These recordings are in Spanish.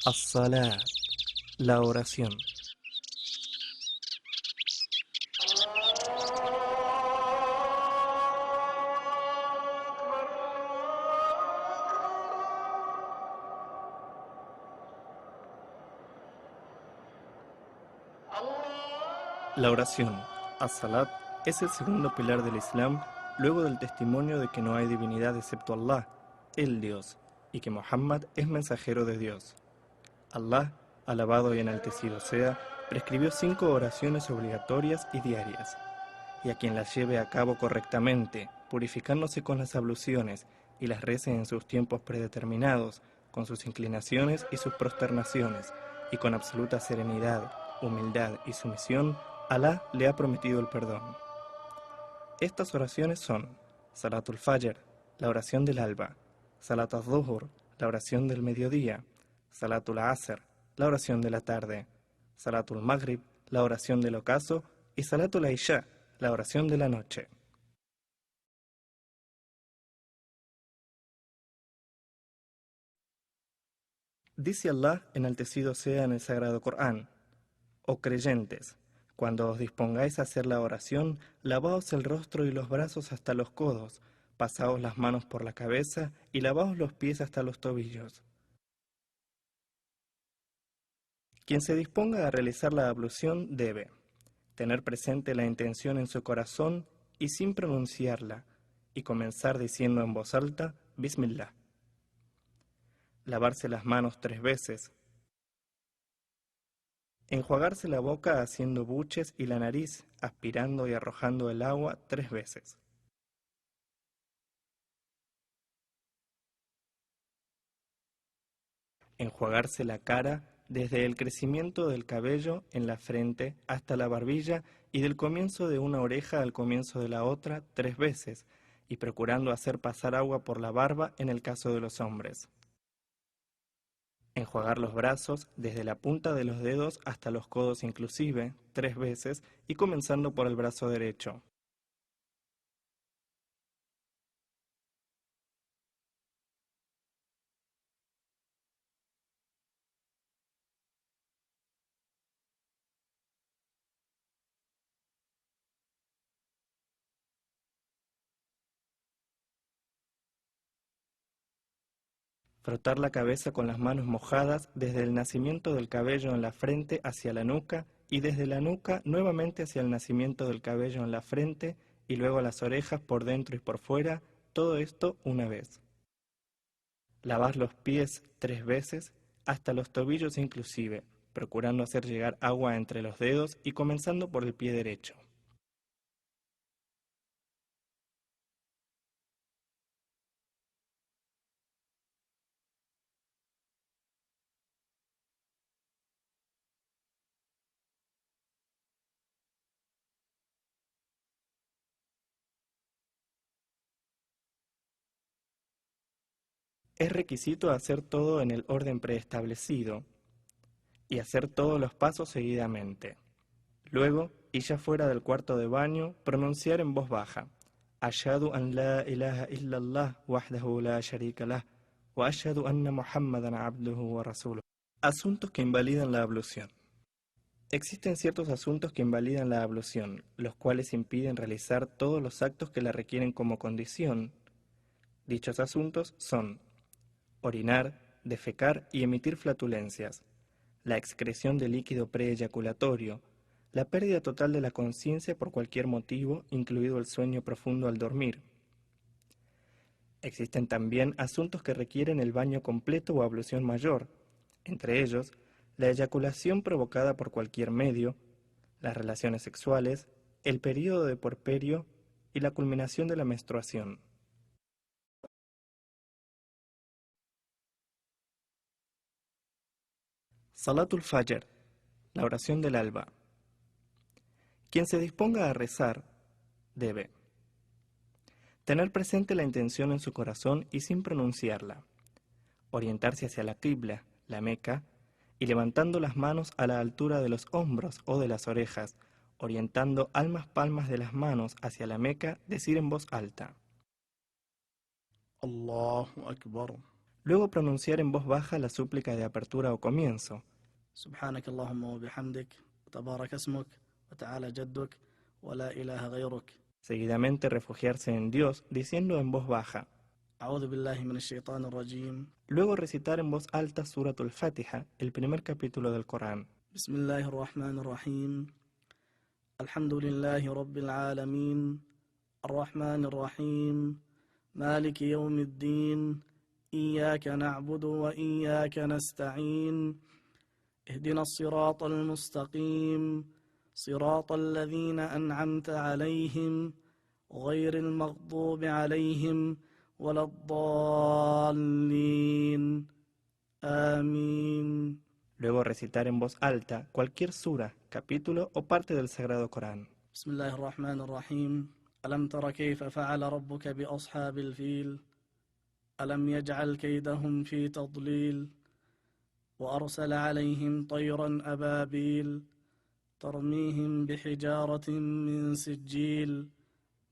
As-salat, la oración. La oración, as-salat, es el segundo pilar del Islam, luego del testimonio de que no hay divinidad excepto Allah, el Dios, y que Muhammad es mensajero de Dios. Allah, alabado y enaltecido sea, prescribió 5 oraciones obligatorias y diarias, y a quien las lleve a cabo correctamente, purificándose con las abluciones y las rece en sus tiempos predeterminados, con sus inclinaciones y sus prosternaciones, y con absoluta serenidad, humildad y sumisión, Alá le ha prometido el perdón. Estas oraciones son Salatul Fajr, la oración del alba; Salat al-Dhuhr, la oración del mediodía; Salatul Asr, la oración de la tarde; Salatul Maghrib, la oración del ocaso; y Salatul Isha, la oración de la noche. Dice Allah, enaltecido sea en el Sagrado Corán: Oh creyentes, cuando os dispongáis a hacer la oración, lavaos el rostro y los brazos hasta los codos, pasaos las manos por la cabeza y lavaos los pies hasta los tobillos. Quien se disponga a realizar la ablución debe tener presente la intención en su corazón y sin pronunciarla, y comenzar diciendo en voz alta, Bismillah. Lavarse las manos 3 veces. Enjuagarse la boca haciendo buches y la nariz, aspirando y arrojando el agua 3 veces. Enjuagarse la cara desde el crecimiento del cabello en la frente hasta la barbilla y del comienzo de una oreja al comienzo de la otra 3 veces, y procurando hacer pasar agua por la barba en el caso de los hombres. Enjuagar los brazos desde la punta de los dedos hasta los codos inclusive 3 veces, y comenzando por el brazo derecho. Frotar la cabeza con las manos mojadas desde el nacimiento del cabello en la frente hacia la nuca, y desde la nuca nuevamente hacia el nacimiento del cabello en la frente, y luego las orejas por dentro y por fuera, todo esto una vez. Lavar los pies 3 veces, hasta los tobillos inclusive, procurando hacer llegar agua entre los dedos y comenzando por el pie derecho. Es requisito hacer todo en el orden preestablecido y hacer todos los pasos seguidamente. Luego, y ya fuera del cuarto de baño, pronunciar en voz baja: Ashhadu an la ilaha illallah wahdahu la sharika lah, wa ashhadu anna Muhammadan abduhu wa rasuluh. Asuntos que invalidan la ablución. Existen ciertos asuntos que invalidan la ablución, los cuales impiden realizar todos los actos que la requieren como condición. Dichos asuntos son orinar, defecar y emitir flatulencias, la excreción de líquido preeyaculatorio, la pérdida total de la conciencia por cualquier motivo, incluido el sueño profundo al dormir. Existen también asuntos que requieren el baño completo o ablución mayor, entre ellos la eyaculación provocada por cualquier medio, las relaciones sexuales, el período de puerperio y la culminación de la menstruación. Salatul Fajr, la oración del alba. Quien se disponga a rezar debe tener presente la intención en su corazón y sin pronunciarla, orientarse hacia la qibla, la Meca, y levantando las manos a la altura de los hombros o de las orejas, orientando ambas palmas de las manos hacia la Meca, decir en voz alta: Allahu Akbar. Luego pronunciar en voz baja la súplica de apertura o comienzo. سبحانك اللهم وبحمدك وتبارك اسمك وتعالى جدك ولا إله غيرك. Seguidamente refugiarse en Dios diciendo en voz baja. أعوذ بالله من الشيطان الرجيم. Luego recitar en voz alta Suratul Fatiha, el primer capítulo del Corán. بسم الله الرحمن الرحيم. الحمد لله رب العالمين الرحمن الرحيم مالك يوم الدين إياك نعبد وإياك نستعين اهدنا الصراط المستقيم صراط الذين أنعمت عليهم غير المغضوب عليهم ولا الضالين آمين. Luego recitar en voz alta cualquier sura, capítulo o parte del Sagrado Corán. بسم الله الرحمن الرحيم. ألم تر كيف فعل ربك بأصحاب الفيل ألم يجعل كيدهم في تضليل وأرسل عليهم طيرا أبابيل ترميهم بحجارة من سجيل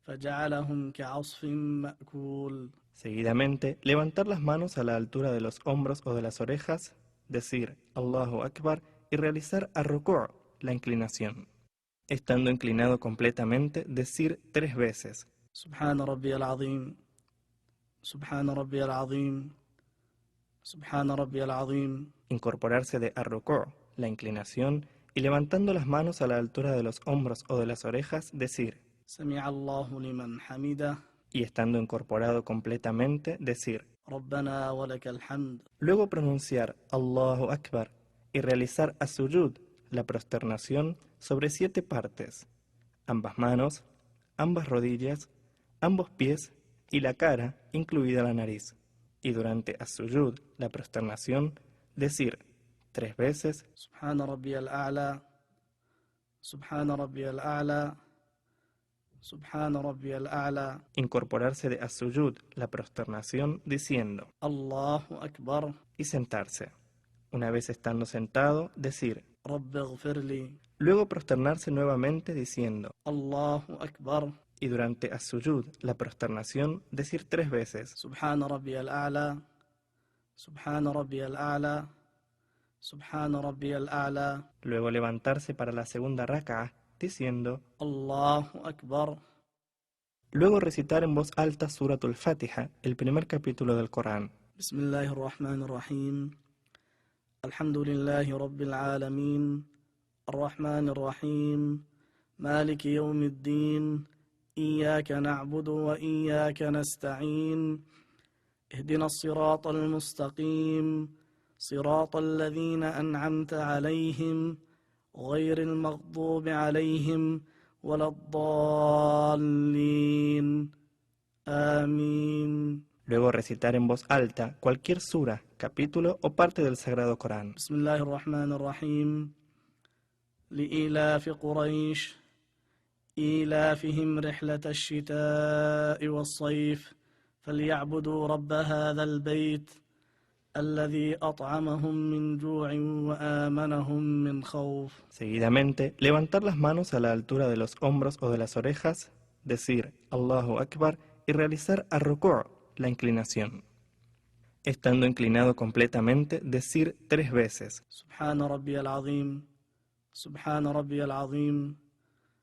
فجعلهم كعصف مأكول. Seguidamente, levantar las manos a la altura de los hombros o de las orejas, decir Allahu Akbar y realizar ar-ruku', la inclinación. Estando inclinado completamente, decir 3 veces. سبحان ربي العظيم سبحان ربي العظيم سبحان ربي العظيم. Incorporarse de ar-ruku', la inclinación, y levantando las manos a la altura de los hombros o de las orejas, decir. سمع الله لمن حمده. Y estando incorporado completamente, decir. ربنا ولك الحمد. Luego pronunciar Allahu Akbar y realizar as-sujud, la prosternación, sobre 7 partes, ambas manos, ambas rodillas, ambos pies y la cara, incluida la nariz. Y durante as-sujud, la prosternación, decir 3 veces سبحان ربي الأعلى سبحان ربي الأعلى سبحان ربي الأعلى. incorporarse de as-sujud, la prosternación, diciendo الله أكبر. y sentarse. Una vez estando sentado, decir. رب اغفر لي. Luego prosternarse nuevamente diciendo الله أكبر. y durante as-sujud, la prosternación, decir 3 veces سبحان ربي الأعلى سبحان ربي الأعلى سبحان ربي الأعلى. Luego levantarse para la segunda rak'ah diciendo الله أكبر. Luego recitar en voz alta Suratul Fatiha, el primer capítulo del Corán. بسم الله الرحمن الرحيم. الحمد لله رب العالمين الرحمن الرحيم مالك يوم الدين إياك نعبد وإياك نستعين اهدنا الصراط المستقيم صراط الذين أنعمت عليهم غير المغضوب عليهم ولا الضالين آمين. Luego recitar en voz alta cualquier sura, capítulo o parte del Sagrado Corán. بسم الله الرحمن الرحيم. لإيلاف قريش إيلافهم رحلة الشتاء والصيف فليعبدوا رب هذا البيت الذي أطعمهم من جوع وآمنهم من خوف. Seguidamente, levantar las manos a la altura de los hombros o de las orejas, decir Allahu Akbar y realizar ar-ruku', la inclinación. Estando inclinado completamente, decir 3 veces سبحان ربي العظيم سبحان ربي العظيم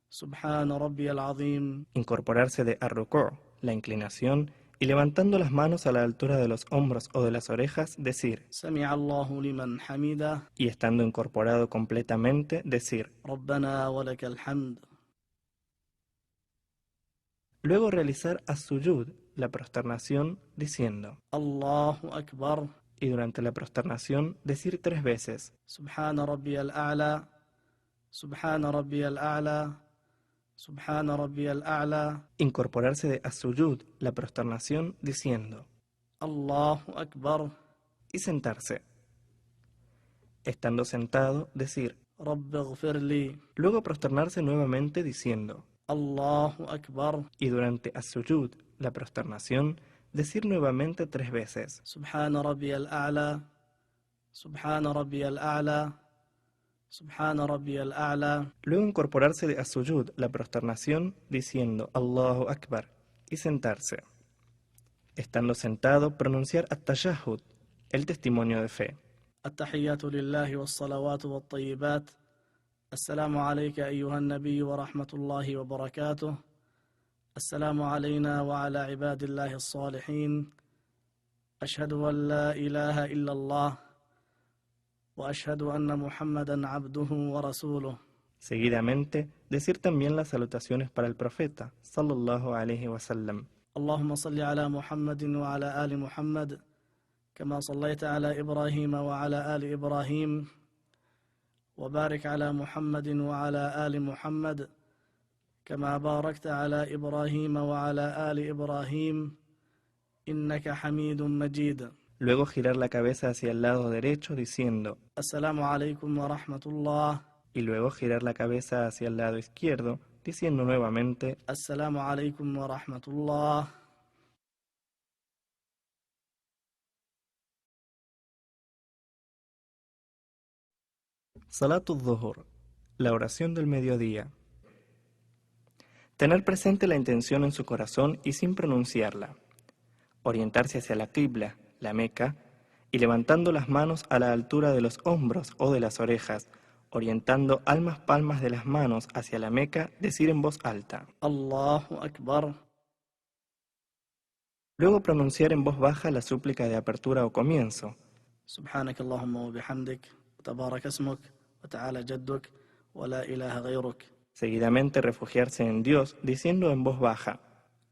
سبحان ربي العظيم. incorporarse de ar-ruku', la inclinación, y levantando las manos a la altura de los hombros o de las orejas, decir. سمع الله لمن حمده. Y estando incorporado completamente, decir. ربنا ولك الحمد. Luego realizar as-sujud, la prosternación, diciendo. الله أكبر. Y durante la prosternación, decir 3 veces. سبحان ربي الأعلى سبحان ربي الأعلى سبحان ربي الأعلى. Incorporarse de as-sujud, la prosternación, diciendo. الله أكبر. Y sentarse. Estando sentado, decir. رب اغفر لي. Luego prosternarse nuevamente diciendo. الله أكبر. Y durante as-sujud, la prosternación, decir nuevamente 3 veces. سبحان ربي الأعلى سبحان ربي الأعلى سبحان ربي الأعلى. Luego incorporarse de as-sujud, la prosternación, diciendo Allahu Akbar, y sentarse. Estando sentado, pronunciar at-tashahhud, El testimonio de fe. التحيات لله والصلوات والطيبات. السلام عليك أيها النبي ورحمة الله وبركاته. السلام علينا وعلى عباد الله الصالحين. أشهد أن لا إله إلا الله وأشهد أن محمدا عبده ورسوله. Seguidamente, decir también las salutaciones para el profeta, sallallahu alaihi wasallam. اللهم صل على محمد وعلى آل محمد كما صليت على إبراهيم وعلى آل إبراهيم وبارك على محمد وعلى آل محمد كما باركت على إبراهيم وعلى آل إبراهيم إنك حميد مجيد. Luego girar la cabeza hacia el lado derecho diciendo السلام عليكم ورحمة الله. y luego girar la cabeza hacia el lado izquierdo diciendo nuevamente السلام عليكم ورحمة الله. Salatul Dhuhr, la oración del mediodía. Tener presente la intención en su corazón y sin pronunciarla. Orientarse hacia la qibla, la Meca, y levantando las manos a la altura de los hombros o de las orejas, orientando ambas palmas de las manos hacia la Meca, decir en voz alta. Allahu Akbar. Luego pronunciar en voz baja la súplica de apertura o comienzo. سبحانك اللهم وبحمدك وتبارك اسمك وتعالى جدك ولا إله غيرك. Seguidamente refugiarse en Dios diciendo en voz baja.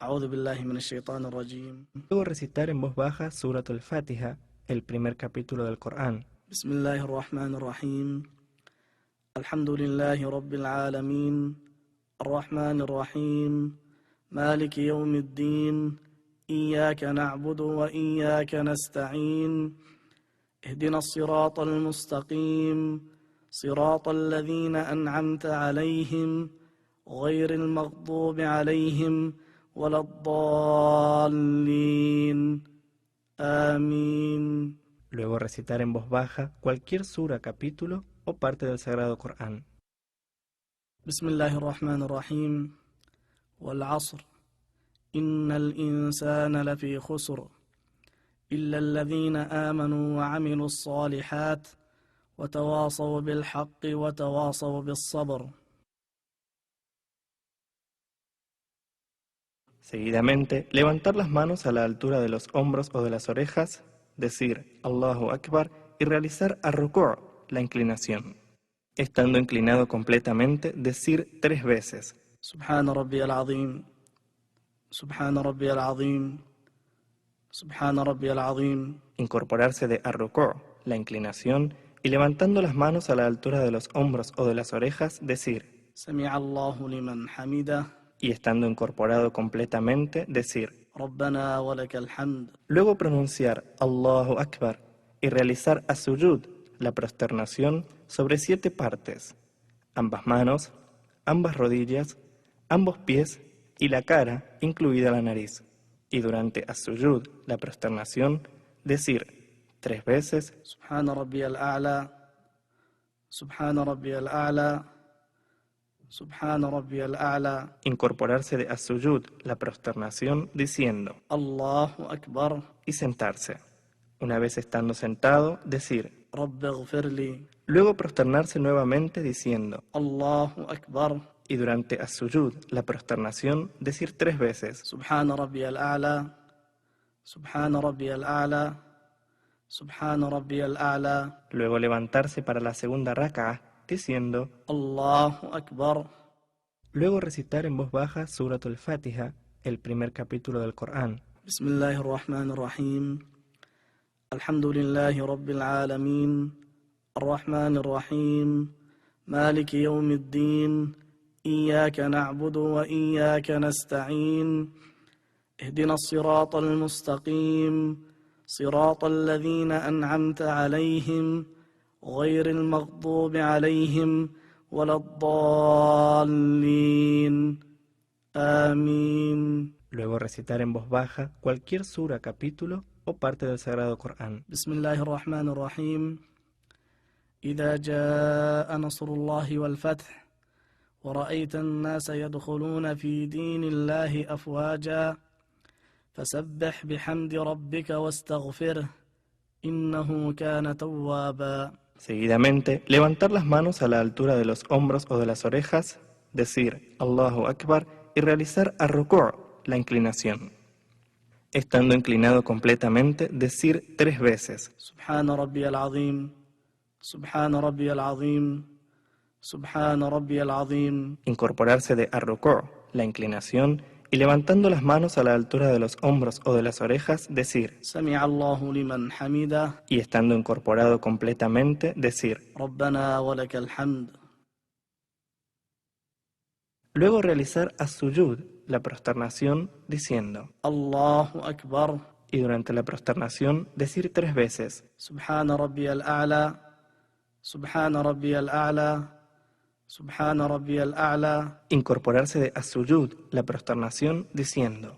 أعوذ بالله من الشيطان الرجيم. Luego recitar en voz baja Surat al-Fatiha, el primer capítulo del Corán. بسم الله الرحمن الرحيم. الحمد لله رب العالمين الرحمن الرحيم مالك يوم الدين إياك نعبد وإياك نستعين اهدنا الصراط المستقيم صراط الذين أنعمت عليهم غير المغضوب عليهم ولا الضالين آمين. Luego recitar en voz baja cualquier sura, capítulo o parte del Sagrado Corán. بسم الله الرحمن الرحيم والعصر إن الإنسان لفي خسر إلا الذين آمنوا وعملوا الصالحات وتواصوا بالحق وتواصوا بالصبر. Seguidamente, levantar las manos a la altura de los hombros o de las orejas, decir Allahu Akbar y realizar ar-ruku', la inclinación. Estando inclinado completamente, decir 3 veces. سبحان ربي العظيم سبحان ربي العظيم سبحان ربي العظيم. Incorporarse de ar-ruku', la inclinación, y levantando las manos a la altura de los hombros o de las orejas, decir سمع الله لمن حمده. y estando incorporado completamente, decir ربنا ولك الحمد. Luego pronunciar Allahu Akbar y realizar as-sujud, la prosternación, sobre 7 partes, ambas manos, ambas rodillas, ambos pies y la cara, incluida la nariz. Y durante as-sujud, la prosternación, decir 3 veces سبحان ربي الأعلى سبحان ربي الأعلى سبحان ربي الأعلى. incorporarse de as-sujud, la prosternación, diciendo الله أكبر. y sentarse. Una vez estando sentado, decir رب اغفر لي. Luego prosternarse nuevamente diciendo الله أكبر. y durante as-sujud, la prosternación, decir 3 veces سبحان ربي الأعلى سبحان ربي الأعلى سبحان ربي الأعلى. Luego levantarse para la segunda rak'ah diciendo الله أكبر. Luego recitar en voz baja Surat al-Fatiha, el primer capítulo del Corán. بسم الله الرحمن الرحيم الحمد لله رب العالمين الرحمن الرحيم مالك يوم الدين إياك نعبد وإياك نستعين اهدنا الصراط المستقيم صراط الذين أنعمت عليهم غير المغضوب عليهم ولا الضالين آمين. Luego recitar en voz baja cualquier sura, capítulo o parte del Sagrado Corán. بسم الله الرحمن الرحيم إذا جاء نصر الله والفتح ورأيت الناس يدخلون في دين الله أفواجا فسبح بحمد ربك واستغفره إنه كان توابا. Seguidamente, levantar las manos a la altura de los hombros o de las orejas, decir Allahu Akbar y realizar ar-ruku', la inclinación. Estando inclinado completamente, decir 3 veces سبحان ربي العظيم سبحان ربي العظيم سبحان ربي العظيم. incorporarse de ar-ruku', la inclinación, y levantando las manos a la altura de los hombros o de las orejas, decir, سمع الله لمن حمده. y estando incorporado completamente, decir. ربنا ولك الحمد. Luego realizar as-sujud, la prosternación, diciendo, الله أكبر. y durante la prosternación decir 3 veces, سبحان ربي الأعلى سبحان ربي الأعلى سبحان ربي الأعلى. incorporarse de as-sujud, la prosternación, diciendo,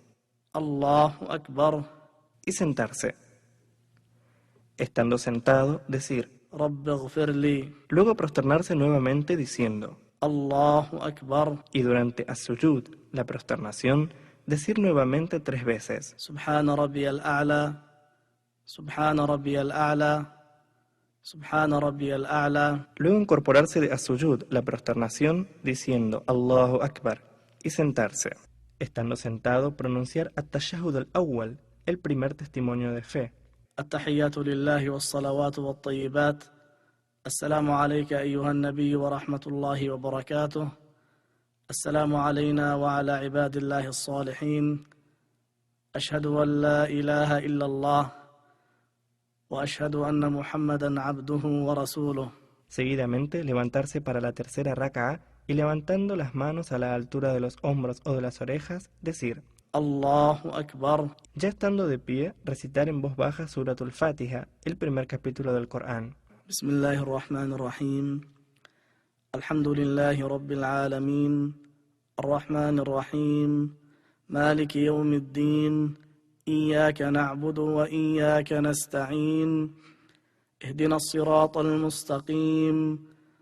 الله أكبر. y sentarse. Estando sentado, decir, رب اغفر لي. luego prosternarse nuevamente diciendo, الله أكبر. y durante as-sujud, la prosternación, decir nuevamente 3 veces, سبحان ربي الأعلى سبحان ربي الأعلى سبحان ربي الأعلى. luego incorporarse de as-sujud, la prosternación, diciendo Allahu Akbar, y sentarse. Estando sentado, pronunciar at-tashahhud al-awwal, el primer testimonio de fe. التحيات لله والصلوات والطيبات. السلام عليك أيها النبي ورحمة الله وبركاته. السلام علينا وعلى عباد الله الصالحين. أشهد أن لا إله إلا الله وأشهد أن محمدا عبده ورسوله. Seguidamente, levantarse para la tercera raka'a y levantando las manos a la altura de los hombros o de las orejas, decir, الله أكبر. ya estando de pie, recitar en voz baja Suratul Fatiha, el primer capítulo del Corán. بسم الله الرحمن الرحيم. الحمد لله رب العالمين الرحمن الرحيم مالك يوم الدين إياك نعبد وإياك نستعين اهدنا الصراط المستقيم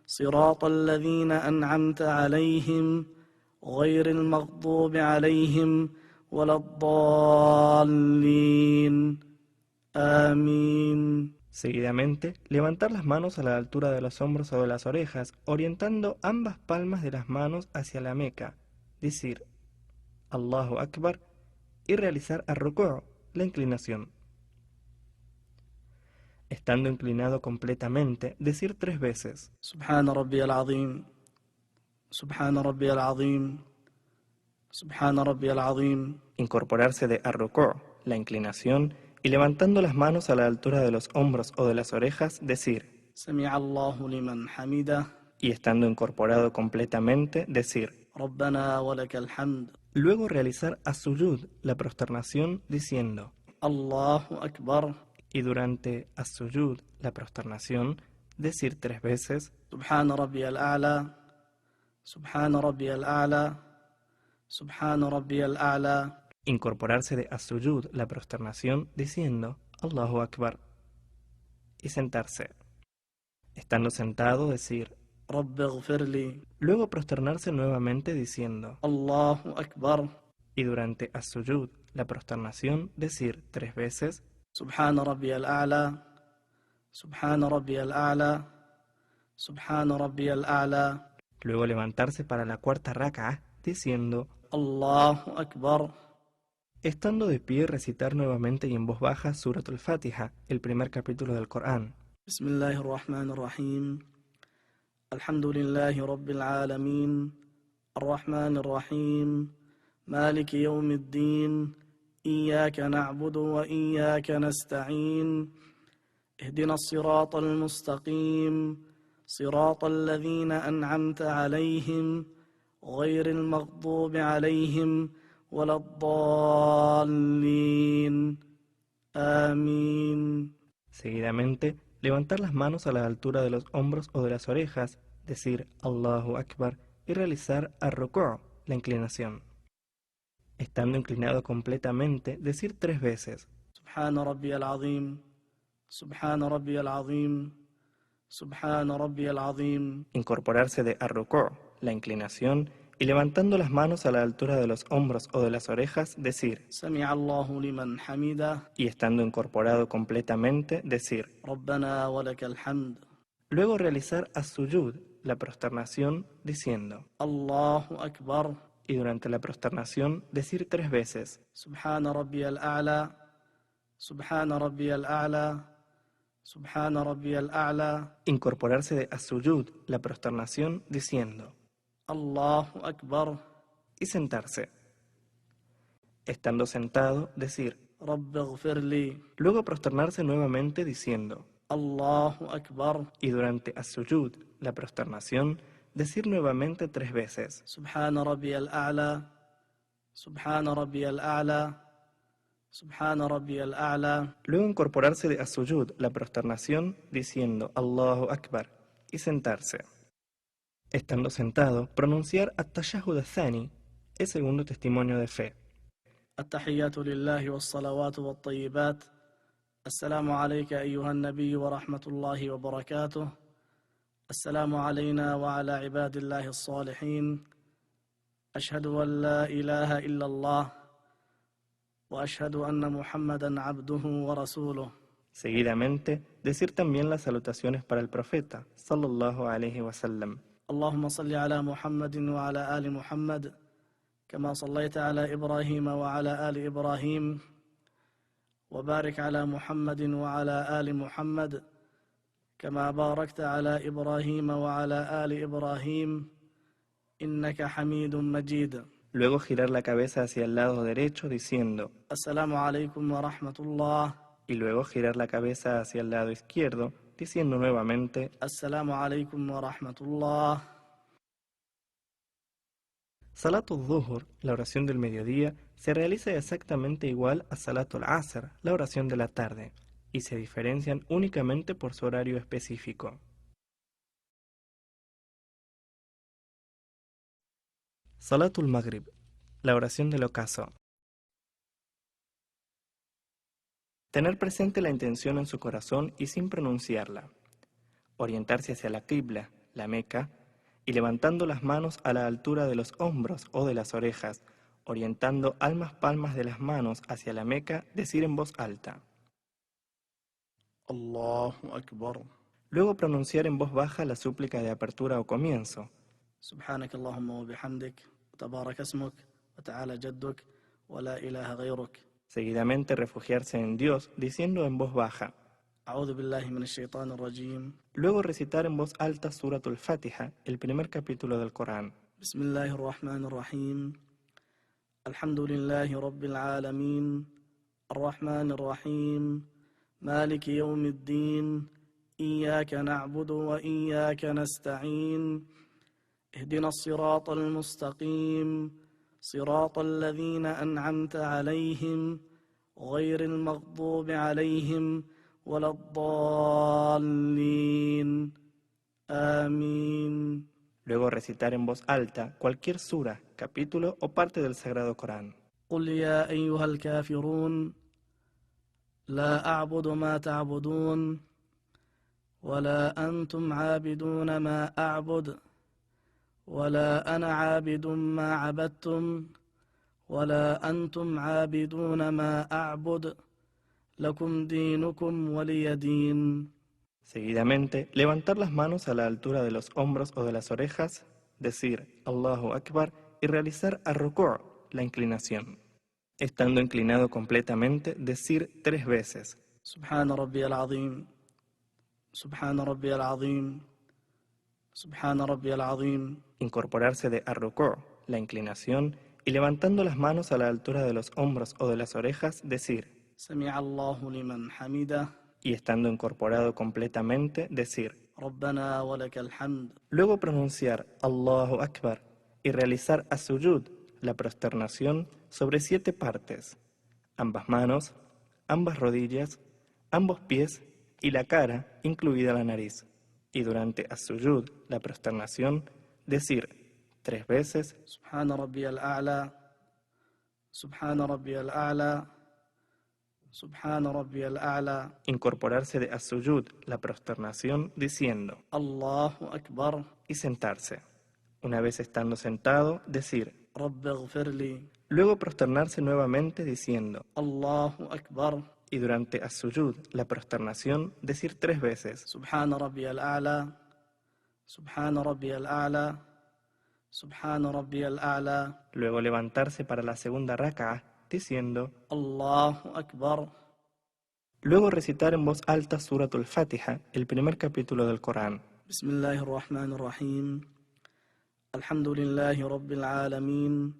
صراط الذين أنعمت عليهم غير المغضوب عليهم ولا الضالين آمين. Seguidamente, levantar las manos a la altura de los hombros o de las orejas, orientando ambas palmas de las manos hacia la Meca, decir Allahu Akbar y realizar ar-ruku', la inclinación. Estando inclinado completamente, decir 3 veces سبحان ربي العظيم سبحان ربي العظيم سبحان ربي العظيم. incorporarse de ar-ruku', la inclinación, y levantando las manos a la altura de los hombros o de las orejas, decir, سمع الله لمن حمده. y estando incorporado completamente, decir. ربنا ولك الحمد. Luego realizar as-sujud, la prosternación, diciendo, الله أكبر. y durante as-sujud, la prosternación, decir 3 veces, سبحان ربي الأعلى سبحان ربي الأعلى سبحان ربي الأعلى. incorporarse de as-sujud, la prosternación, diciendo Allahu Akbar, y sentarse. Estando sentado, decir, رب اغفر لي. luego prosternarse nuevamente diciendo, الله أكبر. y durante as-sujud, la prosternación, decir 3 veces, سبحان ربي الأعلى سبحان ربي الأعلى سبحان ربي الأعلى. luego levantarse para la cuarta raka'a, diciendo, الله أكبر. estando de pie, recitar nuevamente y en voz baja Suratul Fatiha, el primer capítulo del Corán. بسم الله الرحمن الرحيم. الحمد لله رب العالمين الرحمن الرحيم مالك يوم الدين إياك نعبد وإياك نستعين اهدنا الصراط المستقيم صراط الذين أنعمت عليهم غير المغضوب عليهم ولا الضالين آمين. Seguidamente, levantar las manos a la altura de los hombros o de las orejas, decir Allahu Akbar y realizar ar-ruku', la inclinación. Estando inclinado completamente, decir 3 veces سبحان ربي العظيم سبحان ربي العظيم سبحان ربي العظيم. incorporarse de ar-ruku', la inclinación, y levantando las manos a la altura de los hombros o de las orejas, decir, سمع الله لمن حمده y estando incorporado completamente, decir. ربنا ولك الحمد Luego realizar as-sujud, la prosternación, diciendo, الله أكبر y durante la prosternación decir 3 veces, سبحان ربي الأعلى سبحان ربي الأعلى سبحان ربي الأعلى incorporarse de as-sujud, la prosternación, diciendo, الله أكبر y sentarse. Estando sentado, decir, رب اغفر لي luego prosternarse nuevamente diciendo, الله أكبر y durante as-sujud, la prosternación, decir nuevamente 3 veces, سبحان ربي الأعلى سبحان ربي الأعلى سبحان ربي الأعلى luego incorporarse de as-sujud, la prosternación, diciendo, Allahu Akbar, y sentarse. Estando sentado, pronunciar at-tashahhud ath-thani, el segundo testimonio de fe. التحيات لله والصلوات والطيبات السلام عليك أيها النبي ورحمة الله وبركاته السلام علينا وعلى عباد الله الصالحين أشهد أن لا إله إلا الله وأشهد أن محمدا عبده ورسوله. Seguidamente, decir también las salutaciones para el profeta, sallallahu alaihi wasallam. اللهم صل على محمد وعلى آل محمد كما صليت على إبراهيم وعلى آل إبراهيم وبارك على محمد وعلى آل محمد كما باركت على إبراهيم وعلى آل إبراهيم إنك حميد مجيد. Luego girar la cabeza hacia el lado derecho diciendo, السلام عليكم ورحمة الله. y luego girar la cabeza hacia el lado izquierdo diciendo nuevamente, السلام عليكم ورحمة الله. Salatul Dhuhr, la oración del mediodía, se realiza exactamente igual a Salatul Asr, la oración de la tarde, y se diferencian únicamente por su horario específico. Salatul Maghrib, la oración del ocaso. Tener presente la intención en su corazón y sin pronunciarla. Orientarse hacia la Qibla, la Meca, y levantando las manos a la altura de los hombros o de las orejas, orientando ambas palmas de las manos hacia la Meca, decir en voz alta. Allahu Akbar. Luego pronunciar en voz baja la súplica de apertura o comienzo. سبحانك اللهم وبحمدك وتبارك اسمك وتعالى جدك ولا إله غيرك. Seguidamente refugiarse en Dios diciendo en voz baja. أعوذ بالله من الشيطان الرجيم. Luego recitar en voz alta Suratul Fatiha, el primer capítulo del Corán. بسم الله الرحمن الرحيم. الحمد لله رب العالمين الرحمن الرحيم مالك يوم الدين إياك نعبد وإياك نستعين اهدنا الصراط المستقيم صراط الذين أنعمت عليهم غير المغضوب عليهم ولا الضالين آمين. Luego recitar en voz alta cualquier sura, capítulo o parte del Sagrado Corán. قل يا أيها الكافرون لا أعبد ما تعبدون ولا أنتم عابدون ما أعبد ولا أنا عابد ما عبدتم ولا أنتم عابدون ما أعبد لكم دينكم ولي دين. Seguidamente, levantar las manos a la altura de los hombros o de las orejas, decir Allahu Akbar y realizar ar-ruku', la inclinación. Estando inclinado completamente, decir 3 veces. سبحان ربي العظيم سبحان ربي العظيم سبحان ربي العظيم. Incorporarse de ar-ruku', la inclinación, y levantando las manos a la altura de los hombros o de las orejas, decir. سمع الله لمن حمده. Y estando incorporado completamente, decir. ربنا ولك الحمد. Luego pronunciar Allahu Akbar y realizar as-sujud, la prosternación, sobre 7 partes, ambas manos, ambas rodillas, ambos pies y la cara, incluida la nariz. Y durante as-sujud, la prosternación, decir 3 veces سبحان ربي الأعلى سبحان ربي الأعلى سبحان ربي الأعلى. incorporarse de as-sujud, la prosternación, diciendo الله أكبر. y sentarse. Una vez estando sentado, decir. رب اغفر لي. Luego prosternarse nuevamente diciendo. الله أكبر. Y durante as-sujud, la prosternación, decir 3 veces. سبحان ربي الأعلى. سبحان ربي الأعلى. سبحان ربي الأعلى. Luego levantarse para la segunda rak'ah, diciendo. الله أكبر. Luego recitar en voz alta Suratul Fatiha, el primer capítulo del Corán. بسم الله الرحمن الرحيم. الحمد لله رب العالمين.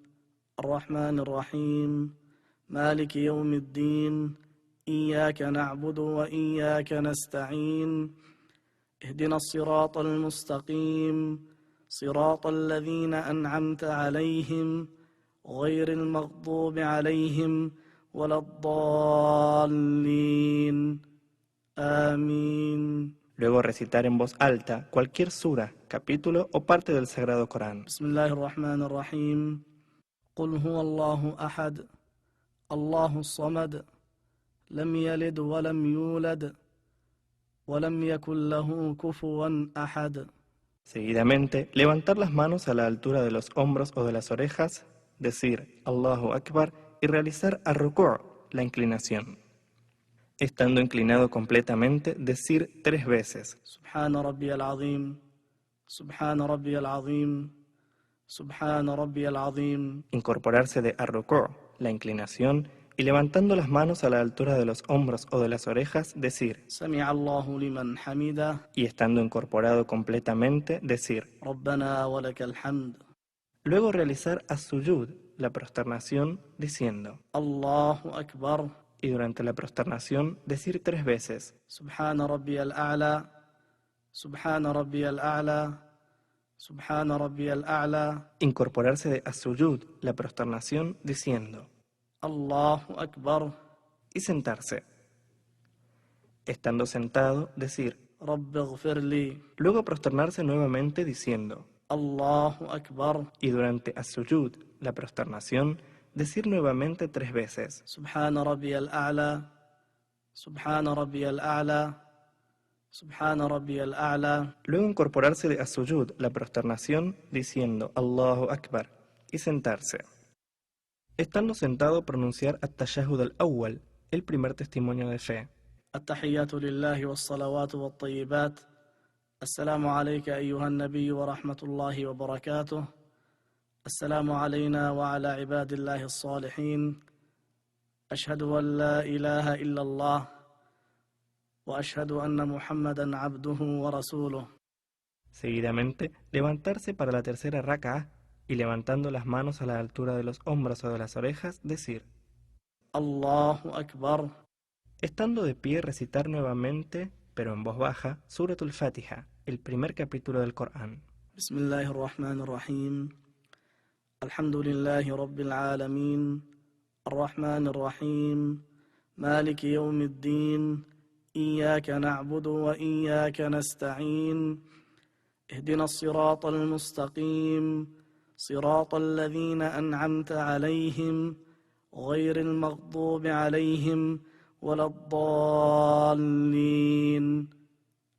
الرحمن الرحيم. مالك يوم الدين. إياك نعبد وإياك نستعين. اهدنا الصراط المستقيم. صراط الذين أنعمت عليهم غير المغضوب عليهم ولا الضالين. آمين. Luego recitar en voz alta cualquier sura, capítulo o parte del Sagrado Corán. بسم الله الرحمن الرحيم. قل هو الله أحد الله الصمد لم يلد ولم يولد ولم يكن له كفوا أحد. Seguidamente, levantar las manos a la altura de los hombros o de las orejas, decir Allahu Akbar y realizar ar-ruku', la inclinación. Estando inclinado completamente, decir 3 veces. سبحان ربي العظيم. سبحان ربي العظيم. سبحان ربي العظيم. Incorporarse de ar-ruku', la inclinación, y levantando las manos a la altura de los hombros o de las orejas, decir. سمع الله لمن حمده. Y estando incorporado completamente, decir. ربنا ولك الحمد. Luego realizar as-sujud, la prosternación, diciendo. الله أكبر. Y durante la prosternación, decir 3 veces. سبحان ربي الأعلى. سبحان ربي الأعلى. سبحان ربي الأعلى. Incorporarse de as-sujud, la prosternación, diciendo. الله أكبر. Y sentarse. Estando sentado, decir. رب اغفر لي. Luego prosternarse nuevamente diciendo. الله أكبر. Y durante as-sujud, la prosternación, decir nuevamente 3 veces. سبحان ربي الأعلى. سبحان ربي الأعلى. سبحان ربي الأعلى. Luego incorporarse de as-sujud, la prosternación, diciendo Allahu Akbar, y sentarse. Estando sentado, pronunciar at-tashahhud al-awwal, el primer testimonio de fe. التحيات لله والصلوات والطيبات. السلام عليك أيها النبي ورحمة الله وبركاته. السلام علينا وعلى عباد الله الصالحين. أشهد أن لا إله إلا الله وأشهد أن محمدا عبده ورسوله. Seguidamente, levantarse para la tercera rak'ah y levantando las manos a la altura de los hombros o de las orejas, decir. Allahu Akbar. Estando de pie, recitar nuevamente, pero en voz baja, Suratul Fatiha, el primer capítulo del Corán. Bismillahir Rahmanir Rahim. Alhamdulillahi Rabbil Alamin. Ar-Rahmanir Rahim. Maliki Yawmiddin. إياك نعبد وإياك نستعين. اهدنا الصراط المستقيم. صراط الذين أنعمت عليهم غير المغضوب عليهم ولا الضالين.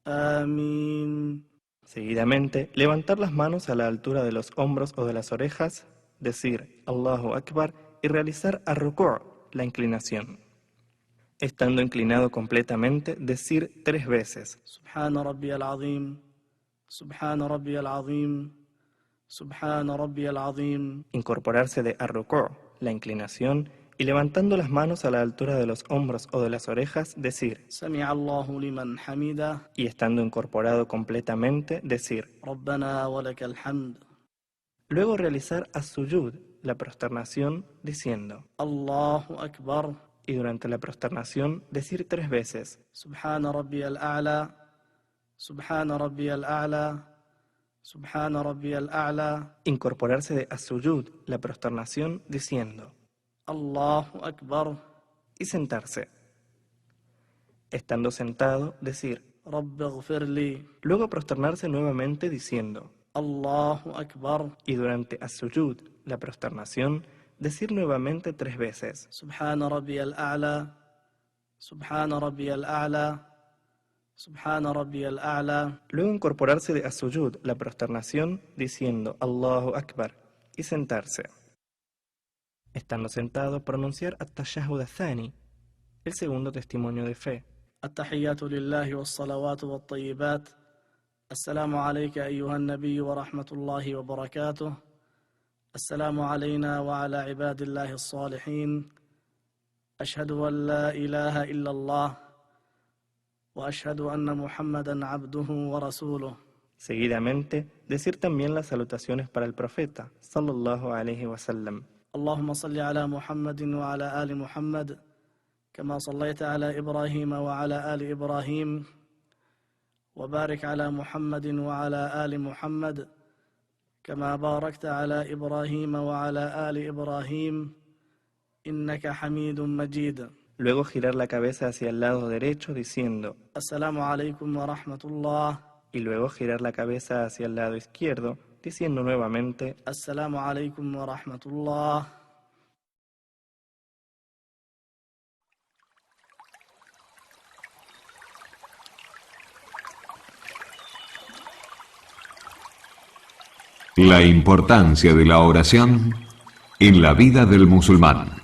آمين. Seguidamente, levantar las manos a la altura de los hombros o de las orejas, decir Allahu Akbar y realizar ar-ruku', la inclinación. Estando inclinado completamente, decir 3 veces. سبحان ربي العظيم. سبحان ربي العظيم. سبحان ربي العظيم. Incorporarse de ar-ruku', la inclinación, y levantando las manos a la altura de los hombros o de las orejas, decir. سمع الله لمن حمده. Y estando incorporado completamente, decir. ربنا ولك الحمد. Luego realizar as-sujud, la prosternación, diciendo. الله أكبر. Y durante la prosternación, decir 3 veces. سبحان ربي الأعلى. سبحان ربي الأعلى. سبحان ربي الأعلى. Incorporarse de as-sujud, la prosternación, diciendo. الله أكبر. Y sentarse. Estando sentado, decir. رب اغفر لي. Luego prosternarse nuevamente diciendo. الله أكبر. Y durante as-sujud, la prosternación, decir nuevamente 3 veces. سبحان ربي الأعلى. سبحان ربي الأعلى. Subhana Rabbi al-A'la. Luego incorporarse a sujud, la prosternación, diciendo Allahu Akbar, y sentarse. Estando sentado, pronunciar at-tashahhud ath-thani, el segundo testimonio de fe. التحيات لله والصلوات والطيبات. السلام عليك أيها النبي ورحمة الله وبركاته. السلام علينا وعلى عباد الله الصالحين. أشهد أن لا إله إلا الله وأشهد أن محمدا عبده ورسوله. Seguidamente, decir también las salutaciones para el profeta, sallallahu alaihi wasallam. اللهم صل على محمد وعلى آل محمد كما صليت على إبراهيم وعلى آل إبراهيم وبارك على محمد وعلى آل محمد كما باركت على إبراهيم وعلى آل إبراهيم إنك حميد مجيد. Luego girar la cabeza hacia el lado derecho diciendo السلام عليكم ورحمة الله. y luego girar la cabeza hacia el lado izquierdo diciendo nuevamente السلام عليكم ورحمة الله. La importancia de la oración en la vida del musulmán.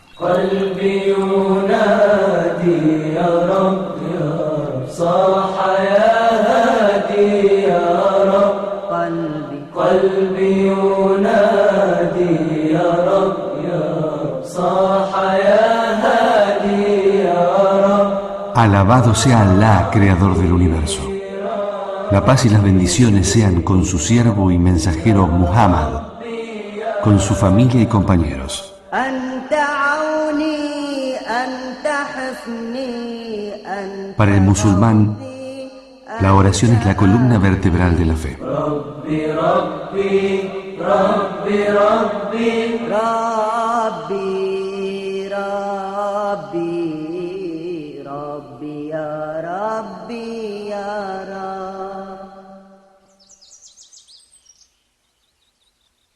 Alabado sea Allah, creador del universo. La paz y las bendiciones sean con su siervo y mensajero Muhammad, con su familia y compañeros. Para el musulmán, la oración es la columna vertebral de la fe.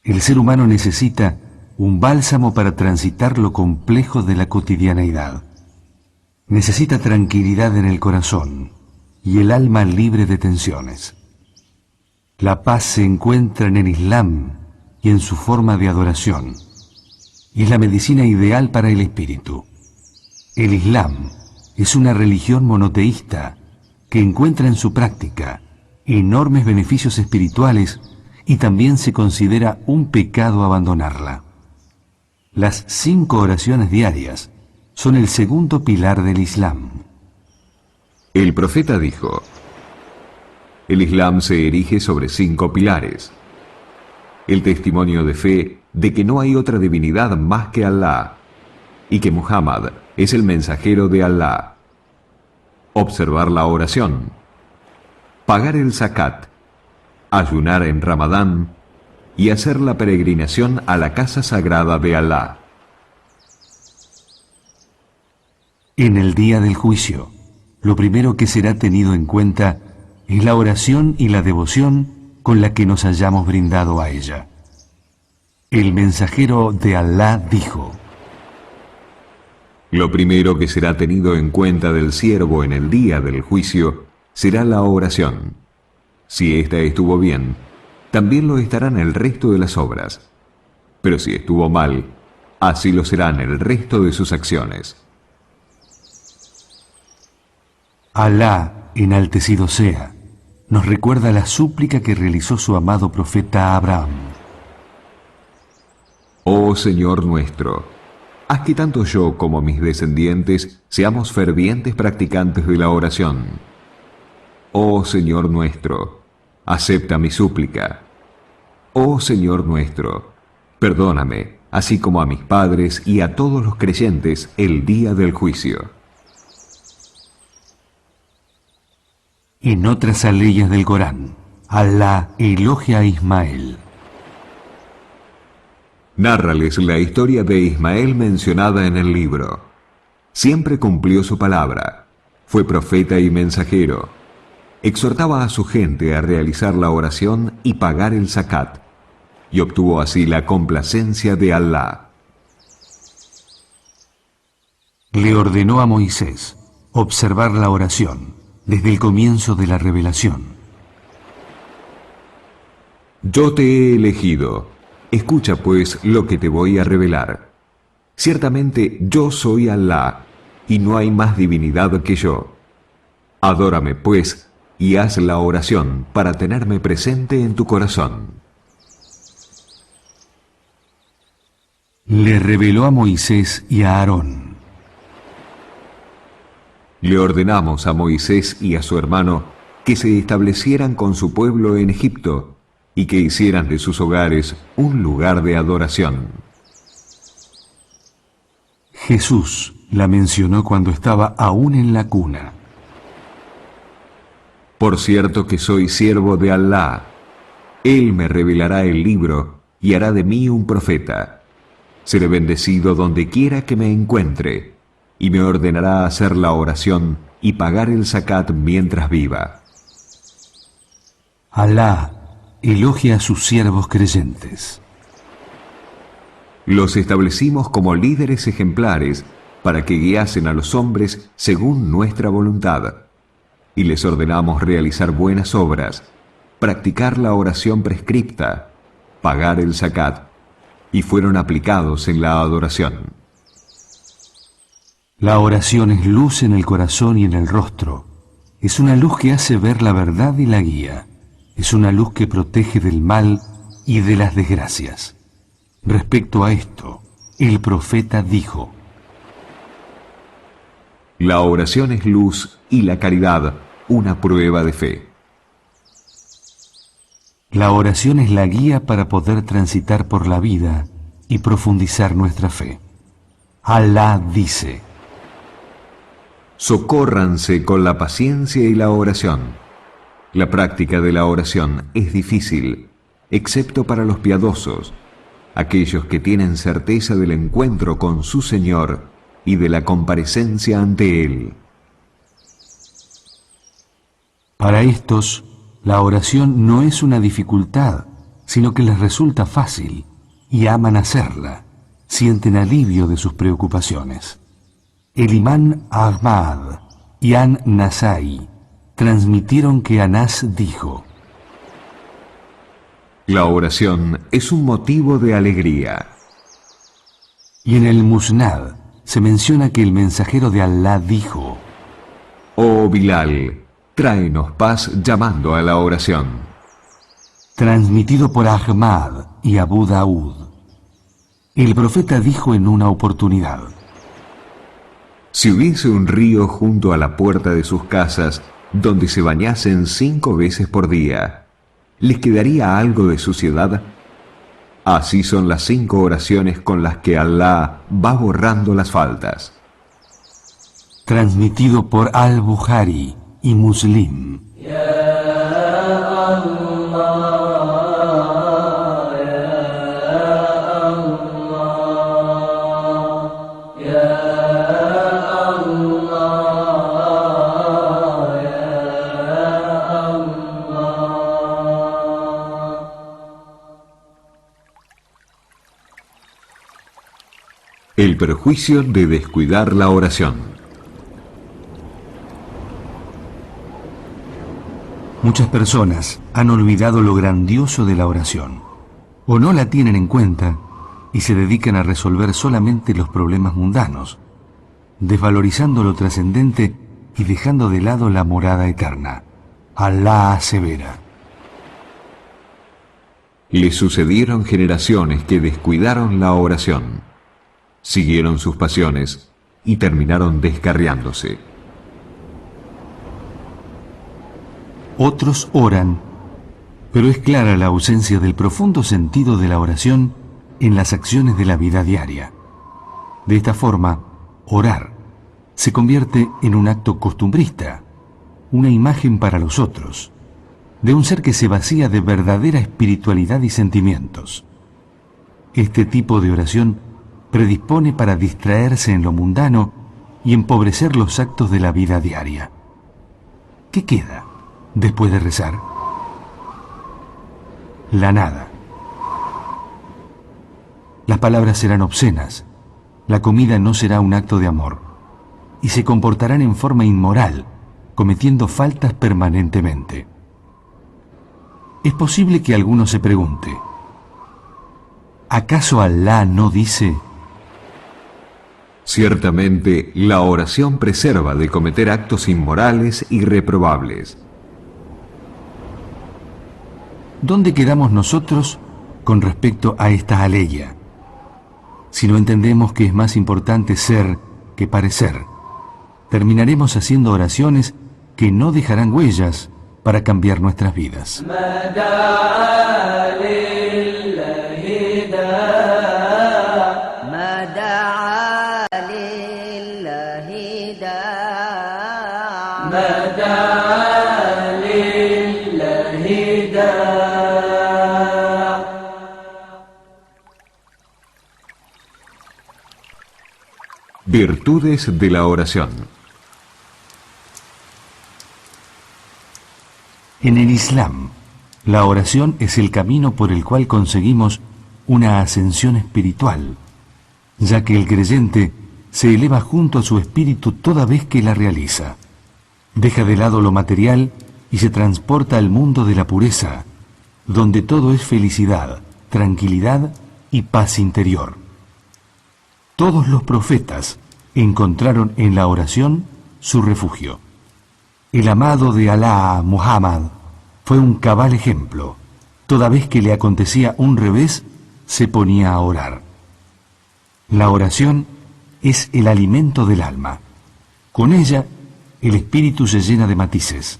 El ser humano necesita un bálsamo para transitar lo complejo de la cotidianeidad. Necesita tranquilidad en el corazón y el alma libre de tensiones. La paz se encuentra en el Islam y en su forma de adoración, y es la medicina ideal para el espíritu. El Islam es una religión monoteísta que encuentra en su práctica enormes beneficios espirituales y también se considera un pecado abandonarla. Las 5 oraciones diarias son el segundo pilar del Islam. El profeta dijo: el Islam se erige sobre 5 pilares. El testimonio de fe de que no hay otra divinidad más que Allah y que Muhammad es el mensajero de Allah. Observar la oración. Pagar el zakat. Ayunar en Ramadán y hacer la peregrinación a la casa sagrada de Allah. En el día del juicio, lo primero que será tenido en cuenta es la oración y la devoción con la que nos hayamos brindado a ella. El mensajero de Allah dijo: lo primero que será tenido en cuenta del siervo en el día del juicio será la oración. Si ésta estuvo bien, también lo estarán el resto de las obras. Pero si estuvo mal, así lo serán el resto de sus acciones. Alá, enaltecido sea, nos recuerda la súplica que realizó su amado profeta Abraham. Oh Señor nuestro, haz que tanto yo como mis descendientes seamos fervientes practicantes de la oración. Oh Señor nuestro, acepta mi súplica. Oh Señor nuestro, perdóname, así como a mis padres y a todos los creyentes el día del juicio. En otras aleyas del Corán, Alá elogia a Ismael. Nárrales la historia de Ismael mencionada en el libro. Siempre cumplió su palabra, fue profeta y mensajero. Exhortaba a su gente a realizar la oración y pagar el zakat, y obtuvo así la complacencia de Allah. Le ordenó a Moisés observar la oración desde el comienzo de la revelación. Yo te he elegido. Escucha pues lo que te voy a revelar. Ciertamente yo soy Alá, y no hay más divinidad que yo. Adórame pues, y haz la oración para tenerme presente en tu corazón. Le reveló a Moisés y a Aarón. Le ordenamos a Moisés y a su hermano que se establecieran con su pueblo en Egipto y que hicieran de sus hogares un lugar de adoración. Jesús la mencionó cuando estaba aún en la cuna. Por cierto que soy siervo de Alá. Él me revelará el libro y hará de mí un profeta. Seré bendecido donde quiera que me encuentre, y me ordenará hacer la oración y pagar el zakat mientras viva. Alá elogia a sus siervos creyentes. Los establecimos como líderes ejemplares para que guiasen a los hombres según nuestra voluntad, y les ordenamos realizar buenas obras, practicar la oración prescripta, pagar el zakat, y fueron aplicados en la adoración. La oración es luz en el corazón y en el rostro. Es una luz que hace ver la verdad y la guía. Es una luz que protege del mal y de las desgracias. Respecto a esto, el profeta dijo: La oración es luz y la caridad una prueba de fe. La oración es la guía para poder transitar por la vida y profundizar nuestra fe. Alá dice: Socórranse con la paciencia y la oración. La práctica de la oración es difícil, excepto para los piadosos, aquellos que tienen certeza del encuentro con su Señor y de la comparecencia ante Él. Para estos, la oración no es una dificultad, sino que les resulta fácil y aman hacerla, sienten alivio de sus preocupaciones. El imán Ahmad y An-Nasai transmitieron que Anás dijo: La oración es un motivo de alegría. Y en el Musnad se menciona que el mensajero de Alá dijo: Oh Bilal, tráenos paz llamando a la oración. Transmitido por Ahmad y Abu Daud. El profeta dijo en una oportunidad: Si hubiese un río junto a la puerta de sus casas, donde se bañasen 5 veces por día, ¿les quedaría algo de suciedad? Así son las 5 oraciones con las que Alá va borrando las faltas. Transmitido por Al-Bukhari y Muslim. El perjuicio de descuidar la oración. Muchas personas han olvidado lo grandioso de la oración, o no la tienen en cuenta y se dedican a resolver solamente los problemas mundanos, desvalorizando lo trascendente y dejando de lado la morada eterna. Alá asevera: Le sucedieron generaciones que descuidaron la oración, siguieron sus pasiones y terminaron descarriándose. Otros oran, pero es clara la ausencia del profundo sentido de la oración en las acciones de la vida diaria. De esta forma, orar se convierte en un acto costumbrista, una imagen para los otros, de un ser que se vacía de verdadera espiritualidad y sentimientos. Este tipo de oración predispone para distraerse en lo mundano y empobrecer los actos de la vida diaria. ¿Qué queda después de rezar? La nada. Las palabras serán obscenas, la comida no será un acto de amor, y se comportarán en forma inmoral, cometiendo faltas permanentemente. Es posible que alguno se pregunte, ¿acaso Alá no dice? Ciertamente, la oración preserva de cometer actos inmorales y reprobables. ¿Dónde quedamos nosotros con respecto a esta aleya? Si no entendemos que es más importante ser que parecer, terminaremos haciendo oraciones que no dejarán huellas para cambiar nuestras vidas. Virtudes de la oración. En el Islam, la oración es el camino por el cual conseguimos una ascensión espiritual, ya que el creyente se eleva junto a su espíritu toda vez que la realiza. Deja de lado lo material y se transporta al mundo de la pureza, donde todo es felicidad, tranquilidad y paz interior. Todos los profetas encontraron en la oración su refugio. El amado de Alá, Muhammad, fue un cabal ejemplo. Toda vez que le acontecía un revés, se ponía a orar. La oración es el alimento del alma. Con ella, el espíritu se llena de matices.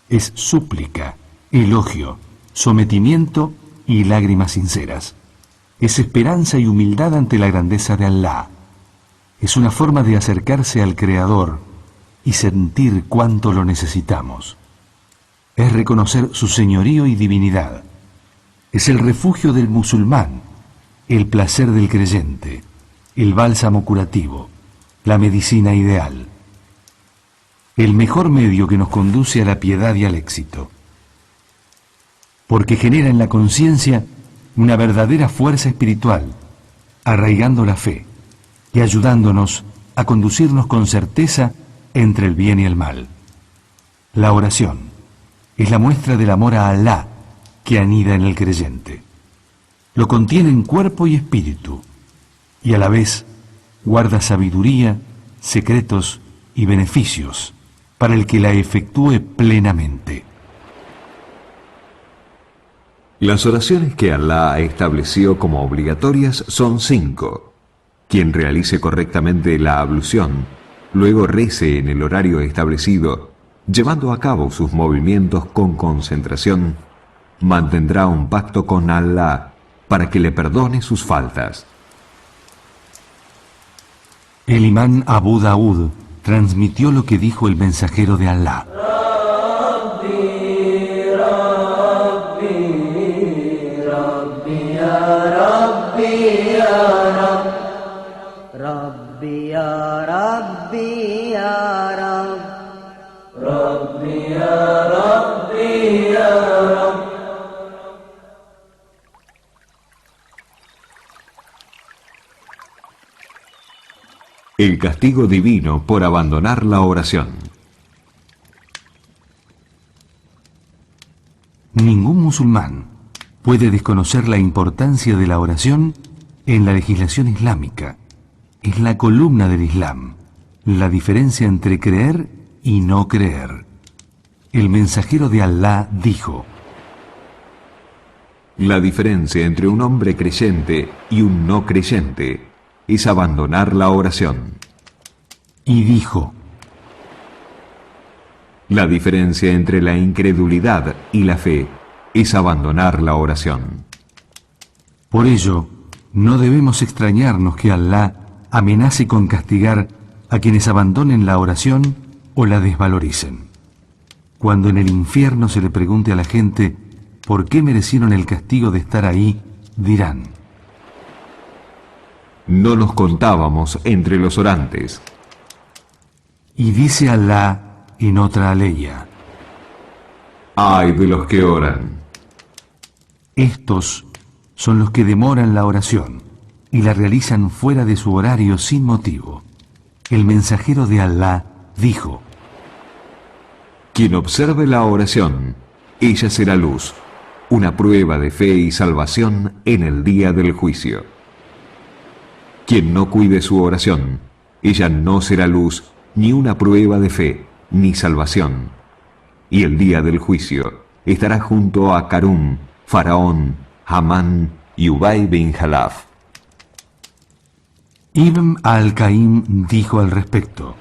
Es súplica, elogio, sometimiento y lágrimas sinceras. Es esperanza y humildad ante la grandeza de Alá. Es una forma de acercarse al Creador y sentir cuánto lo necesitamos. Es reconocer su señorío y divinidad. Es el refugio del musulmán, el placer del creyente, el bálsamo curativo, la medicina ideal. El mejor medio que nos conduce a la piedad y al éxito. Porque genera en la conciencia una verdadera fuerza espiritual, arraigando la fe y ayudándonos a conducirnos con certeza entre el bien y el mal. La oración es la muestra del amor a Alá que anida en el creyente. Lo contiene en cuerpo y espíritu, y a la vez guarda sabiduría, secretos y beneficios para el que la efectúe plenamente. Las oraciones que Alá estableció como obligatorias son 5. Quien realice correctamente la ablución, luego rece en el horario establecido, llevando a cabo sus movimientos con concentración, mantendrá un pacto con Alá para que le perdone sus faltas. El imán Abu Daud transmitió lo que dijo el mensajero de Alá. El castigo divino por abandonar la oración. Ningún musulmán puede desconocer la importancia de la oración en la legislación islámica. Es la columna del Islam, la diferencia entre creer y no creer. El mensajero de Alá dijo: La diferencia entre un hombre creyente y un no creyente es abandonar la oración. Y dijo: La diferencia entre la incredulidad y la fe es abandonar la oración. Por ello, no debemos extrañarnos que Alá amenace con castigar a quienes abandonen la oración o la desvaloricen. Cuando en el infierno se le pregunte a la gente por qué merecieron el castigo de estar ahí, dirán: No nos contábamos entre los orantes. Y dice Alá en otra aleya: Ay de los que oran. Estos son los que demoran la oración y la realizan fuera de su horario sin motivo. El mensajero de Alá dijo: Quien observe la oración, ella será luz, una prueba de fe y salvación en el día del juicio. Quien no cuide su oración, ella no será luz, ni una prueba de fe, ni salvación. Y el día del juicio estará junto a Karún, Faraón, Hamán y Ubay bin Jalaf. Ibn al-Qaim dijo al respecto: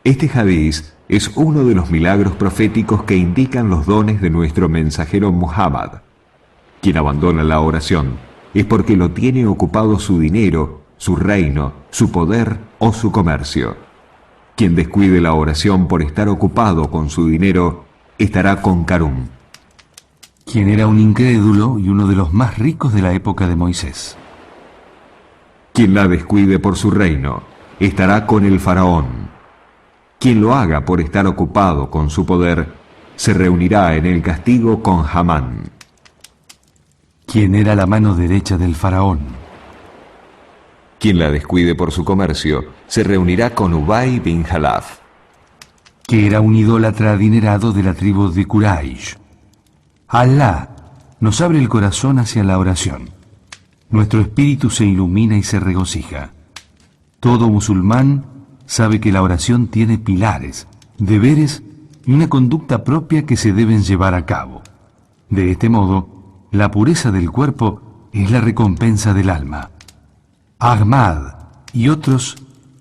Este hadiz es uno de los milagros proféticos que indican los dones de nuestro mensajero Muhammad. Quien abandona la oración es porque lo tiene ocupado su dinero, su reino, su poder o su comercio. Quien descuide la oración por estar ocupado con su dinero estará con Karún, quien era un incrédulo y uno de los más ricos de la época de Moisés. Quien la descuide por su reino estará con el faraón. Quien lo haga por estar ocupado con su poder se reunirá en el castigo con Hamán, quien era la mano derecha del faraón. Quien la descuide por su comercio se reunirá con Ubay bin Jalaf, que era un idólatra adinerado de la tribu de Quraysh. Alá nos abre el corazón hacia la oración. Nuestro espíritu se ilumina y se regocija. Todo musulmán sabe que la oración tiene pilares, deberes y una conducta propia que se deben llevar a cabo. De este modo, la pureza del cuerpo es la recompensa del alma. Ahmad y otros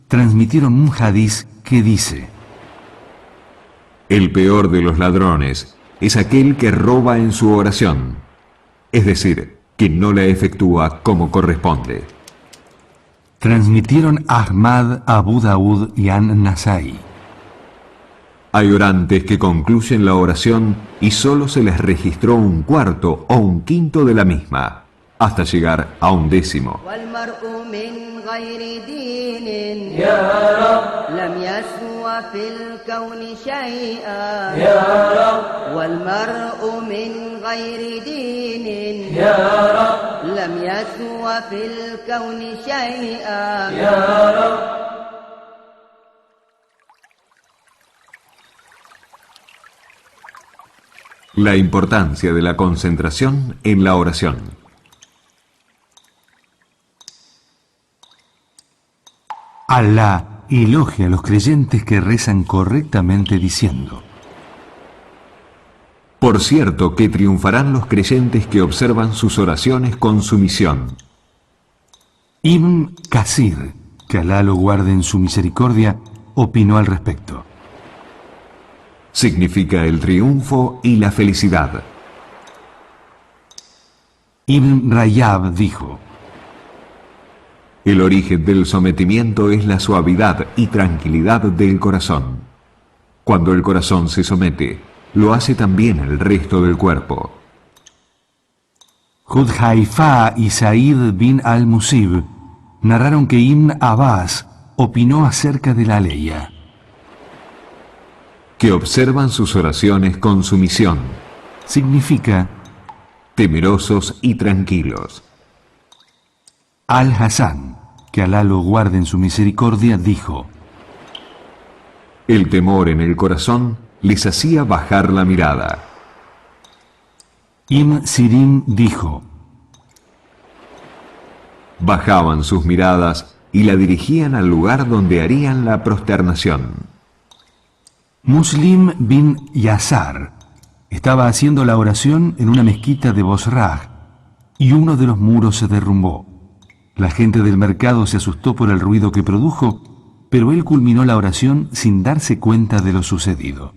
transmitieron un hadiz que dice: el peor de los ladrones es aquel que roba en su oración, es decir, que no la efectúa como corresponde. Transmitieron Ahmad, Abu Daud y An-Nasai. Hay orantes que concluyen la oración y solo se les registró un cuarto o un quinto de la misma, hasta llegar a un décimo. La importancia de la concentración en la oración. Alá elogia a los creyentes que rezan correctamente diciendo: por cierto que triunfarán los creyentes que observan sus oraciones con sumisión. Ibn Kasir, que Alá lo guarde en su misericordia, opinó al respecto: significa el triunfo y la felicidad. Ibn Rayab dijo: el origen del sometimiento es la suavidad y tranquilidad del corazón. Cuando el corazón se somete, lo hace también el resto del cuerpo. Hudhaifa y Said bin al-Musib narraron que Ibn Abbas opinó acerca de la aleya: que observan sus oraciones con sumisión. Significa temerosos y tranquilos. Al-Hasan, que Alá lo guarde en su misericordia, dijo: el temor en el corazón les hacía bajar la mirada. Ibn Sirin dijo: bajaban sus miradas y la dirigían al lugar donde harían la prosternación. Muslim bin Yasar estaba haciendo la oración en una mezquita de Bosrah y uno de los muros se derrumbó. La gente del mercado se asustó por el ruido que produjo, pero él culminó la oración sin darse cuenta de lo sucedido.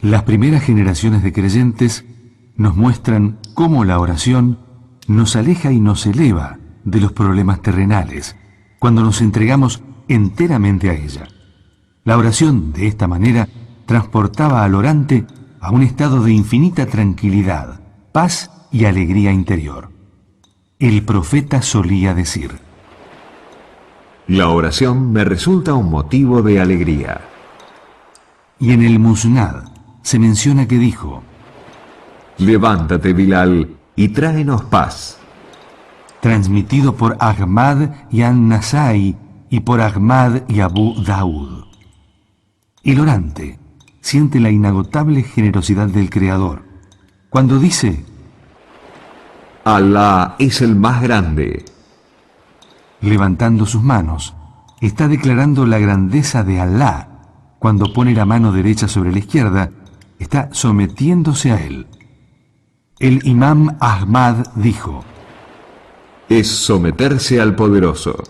Las primeras generaciones de creyentes nos muestran cómo la oración nos aleja y nos eleva de los problemas terrenales, cuando nos entregamos enteramente a ella. La oración, de esta manera, transportaba al orante a un estado de infinita tranquilidad, paz y alegría interior. El profeta solía decir: la oración me resulta un motivo de alegría. Y en el Musnad se menciona que dijo: levántate, Bilal, y tráenos paz. Transmitido por Ahmad y An-Nasai y por Ahmad y Abu Daud. El orante siente la inagotable generosidad del Creador cuando dice: Alá es el más grande. Levantando sus manos, está declarando la grandeza de Alá. Cuando pone la mano derecha sobre la izquierda, está sometiéndose a él. El imam Ahmad dijo: Es someterse al poderoso.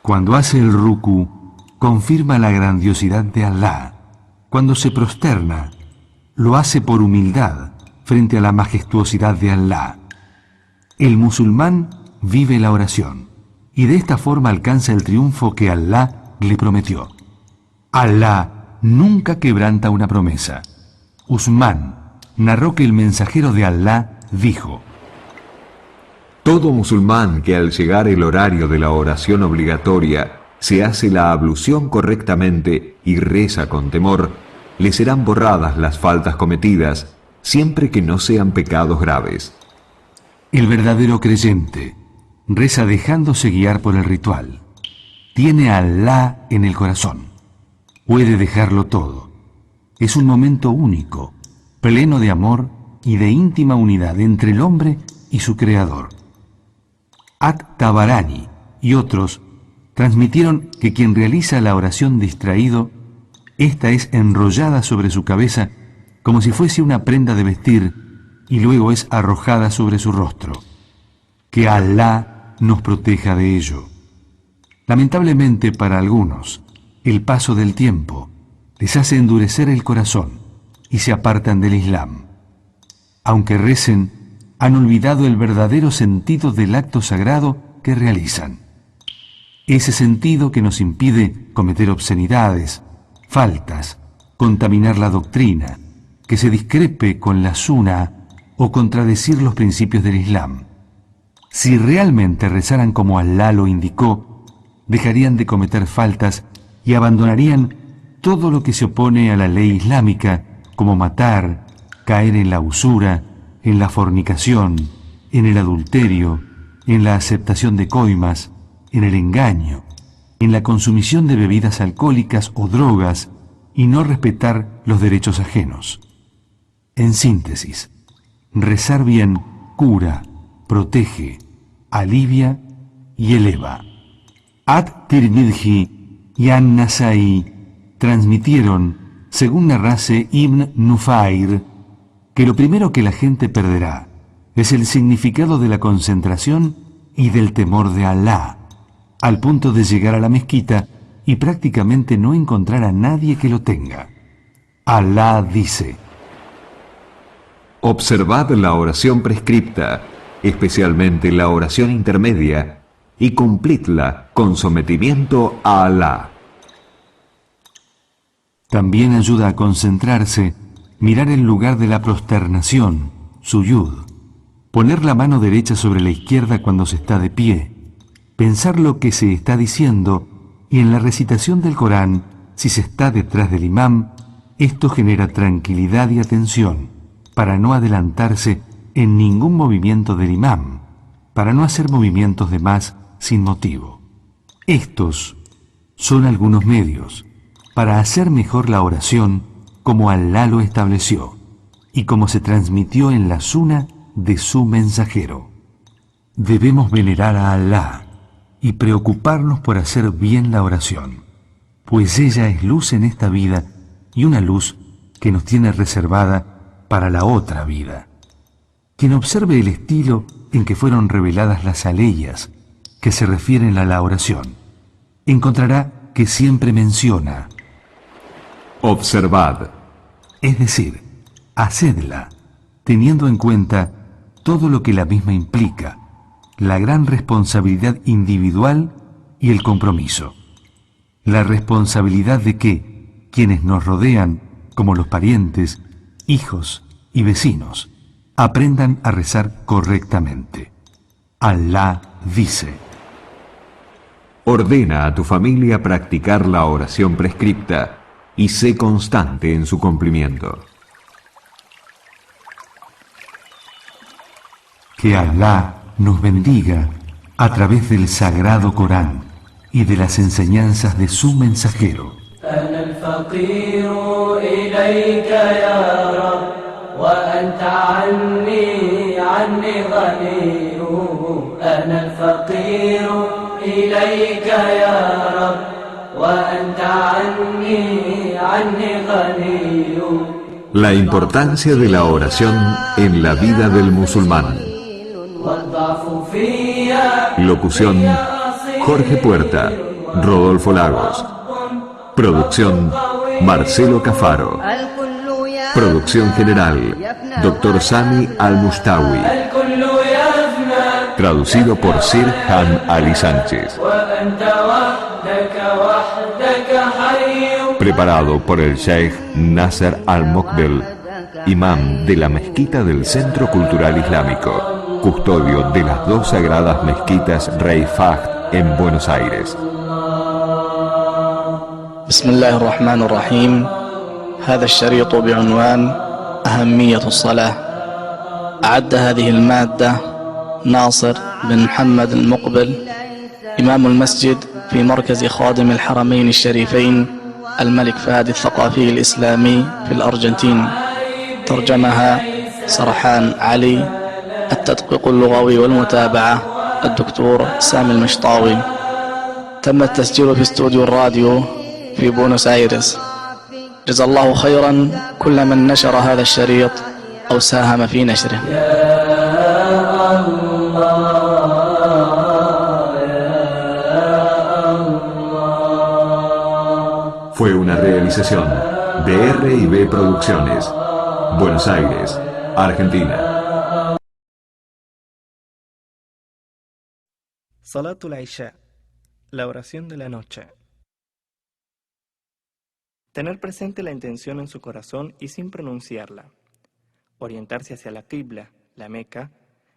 Cuando hace el ruku, confirma la grandiosidad de Alá. Cuando se prosterna, lo hace por humildad frente a la majestuosidad de Alá. El musulmán vive la oración y de esta forma alcanza el triunfo que Alá le prometió. Alá nunca quebranta una promesa. Usmán narró que el mensajero de Alá dijo: Todo musulmán que al llegar el horario de la oración obligatoria se hace la ablución correctamente y reza con temor, le serán borradas las faltas cometidas, siempre que no sean pecados graves. El verdadero creyente reza dejándose guiar por el ritual. Tiene a Alá en el corazón. Puede dejarlo todo. Es un momento único, pleno de amor y de íntima unidad entre el hombre y su Creador. At-Tabarani y otros transmitieron que quien realiza la oración distraído, esta es enrollada sobre su cabeza como si fuese una prenda de vestir y luego es arrojada sobre su rostro. Que Alá nos proteja de ello. Lamentablemente para algunos, el paso del tiempo les hace endurecer el corazón y se apartan del Islam. Aunque recen, han olvidado el verdadero sentido del acto sagrado que realizan. Ese sentido que nos impide cometer obscenidades, faltas, contaminar la doctrina, que se discrepe con la Sunna o contradecir los principios del Islam. Si realmente rezaran como Alá lo indicó, dejarían de cometer faltas y abandonarían todo lo que se opone a la ley islámica, como matar, caer en la usura, en la fornicación, en el adulterio, en la aceptación de coimas, en el engaño, en la consumición de bebidas alcohólicas o drogas y no respetar los derechos ajenos. En síntesis, rezar bien cura, protege, alivia y eleva. At-Tirmidhi y An-Nasai transmitieron, según narrase Ibn Nufair, que lo primero que la gente perderá es el significado de la concentración y del temor de Alá, al punto de llegar a la mezquita y prácticamente no encontrar a nadie que lo tenga. Alá dice: Observad la oración prescripta, especialmente la oración intermedia, y cumplidla con sometimiento a Alá. También ayuda a concentrarse, mirar el lugar de la prosternación, suyud, poner la mano derecha sobre la izquierda cuando se está de pie, pensar lo que se está diciendo y en la recitación del Corán, si se está detrás del imam, esto genera tranquilidad y atención para no adelantarse en ningún movimiento del imam, para no hacer movimientos de más sin motivo. Estos son algunos medios para hacer mejor la oración como Alá lo estableció y como se transmitió en la Sunna de su mensajero. Debemos venerar a Alá y preocuparnos por hacer bien la oración, pues ella es luz en esta vida y una luz que nos tiene reservada para la otra vida. Quien observe el estilo en que fueron reveladas las aleyas que se refieren a la oración, encontrará que siempre menciona: Observad. Es decir, hacedla, teniendo en cuenta todo lo que la misma implica, la gran responsabilidad individual y el compromiso. La responsabilidad de que quienes nos rodean, como los parientes, hijos y vecinos, aprendan a rezar correctamente. Alá dice: Ordena a tu familia practicar la oración prescripta y sé constante en su cumplimiento. Que Alá nos bendiga a través del Sagrado Corán y de las enseñanzas de su mensajero. الفقير إليك يا رب وأنت عني غني أنا الفقير إليك يا رب وأنت عني غني. La importancia de la oración en la vida del musulmán. Locución: Jorge Puerta, Rodolfo Lagos. Producción: Marcelo Cafaro. Producción general: Dr. Sami Al-Mustawi. Traducido por Sirhan Ali Sánchez. Preparado por el Sheikh Nasser Al-Mokbel, imam de la mezquita del Centro Cultural Islámico, custodio de las dos sagradas mezquitas Rey Fahd en Buenos Aires. بسم الله الرحمن الرحيم. هذا الشريط بعنوان أهمية الصلاة. أعد هذه المادة ناصر بن محمد المقبل، إمام المسجد في مركز خادم الحرمين الشريفين الملك فهد الثقافي الإسلامي في الأرجنتين. ترجمها سرحان علي. التدقيق اللغوي والمتابعة الدكتور سامي المشطاوي. تم التسجيل في استوديو الراديو في بونوس آيرس. جزا الله خيرا كل من نشر هذا الشريط أو ساهم في نشره. Fue una realización de R&B Producciones, Buenos Aires, Argentina. Salatul Isha, la oración de la noche. Tener presente la intención en su corazón y sin pronunciarla. Orientarse hacia la Qibla, la Meca,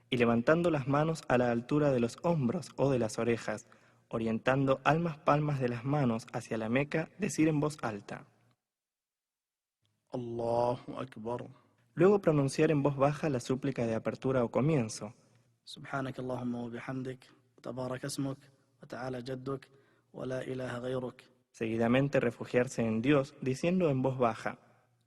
y levantando las manos a la altura de los hombros o de las orejas, orientando ambas palmas de las manos hacia la Meca, decir en voz alta: Allahu Akbar. Luego pronunciar en voz baja la súplica de apertura o comienzo. سبحانك اللهم وبحمدك وتبارك اسمك وتعالى جدك ولا إله غيرك. Seguidamente refugiarse en Dios diciendo en voz baja.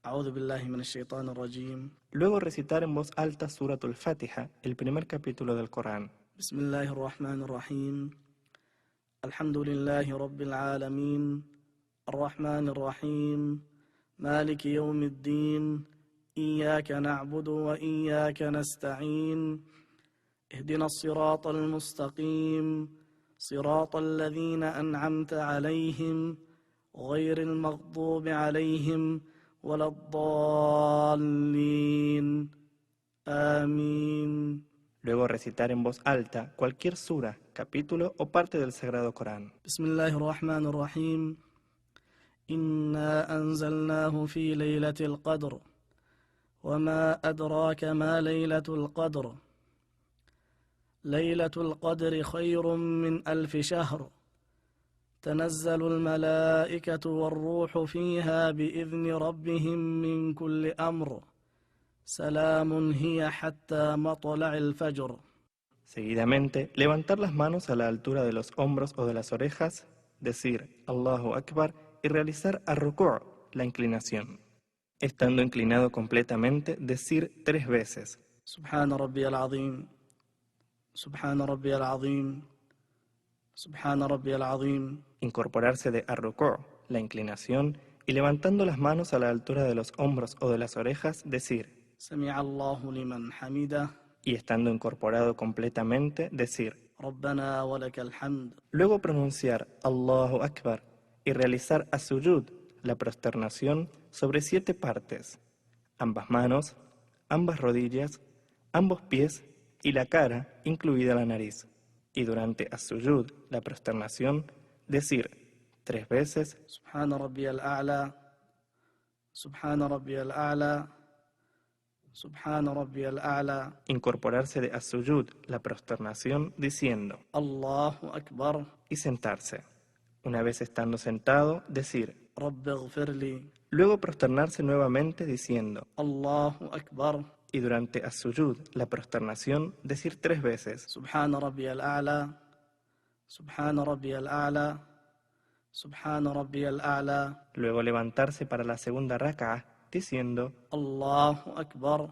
أعوذ بالله من الشيطان الرجيم. Luego recitar en voz alta Suratul Fatiha, el primer capítulo del Corán. بسم الله الرحمن الرحيم. الحمد لله رب العالمين الرحمن الرحيم مالك يوم الدين إياك نعبد وإياك نستعين اهدنا الصراط المستقيم صراط الذين أنعمت عليهم غير المغضوب عليهم ولا الضالين آمين. Luego recitar en voz alta cualquier sura, capítulo o parte del Sagrado Corán. بسم الله الرحمن الرحيم. إنا أنزلناه في ليلة القدر وما أدراك ما ليلة القدر ليلة القدر خير من 1000 شهر تنزل الملائكة والروح فيها بإذن ربهم من كل أمر سلام هي حتى مطلع الفجر. Seguidamente, levantar las manos a la altura de los hombros o de las orejas, decir Allahu Akbar y realizar ar-ruku', la inclinación. Estando inclinado completamente, decir 3 veces سبحان ربي العظيم سبحان ربي العظيم سبحان ربي العظيم. Incorporarse de ar-ruku', la inclinación, y levantando las manos a la altura de los hombros o de las orejas, decir سمع الله لمن حمده. y estando incorporado completamente, decir ربنا ولك الحمد. Luego pronunciar Allahu Akbar y realizar as-sujud, la prosternación, sobre 7 partes: ambas manos, ambas rodillas, ambos pies y la cara, incluida la nariz. Y durante as-sujud, la prosternación, decir 3 veces سبحان ربي الأعلى سبحان ربي الأعلى سبحان ربي الأعلى. incorporarse de as-sujud, la prosternación, diciendo الله أكبر. y sentarse. Una vez estando sentado, decir رب اغفر لي. Luego prosternarse nuevamente diciendo الله أكبر. y durante as-sujud, la prosternación, decir 3 veces سبحان ربي الأعلى سبحان ربي الأعلى سبحان ربي الأعلى. Luego levantarse para la segunda rak'ah diciendo, الله أكبر.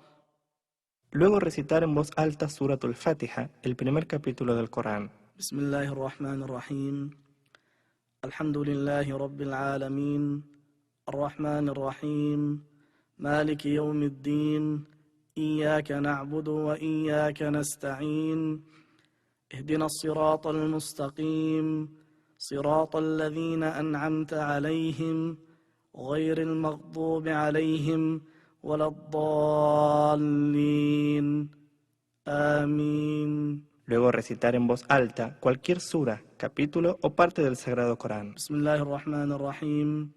luego recitar en voz alta Suratul Fatiha, el primer capítulo del Corán. بسم الله الرحمن الرحيم. الحمد لله رب العالمين الرحمن الرحيم مالك يوم الدين إياك نعبد وإياك نستعين اهدنا الصراط المستقيم صراط الذين أنعمت عليهم غير المغضوب عليهم ولا الضالين آمين. Luego recitar en voz alta cualquier sura, capítulo o parte del Sagrado Corán. بسم الله الرحمن الرحيم.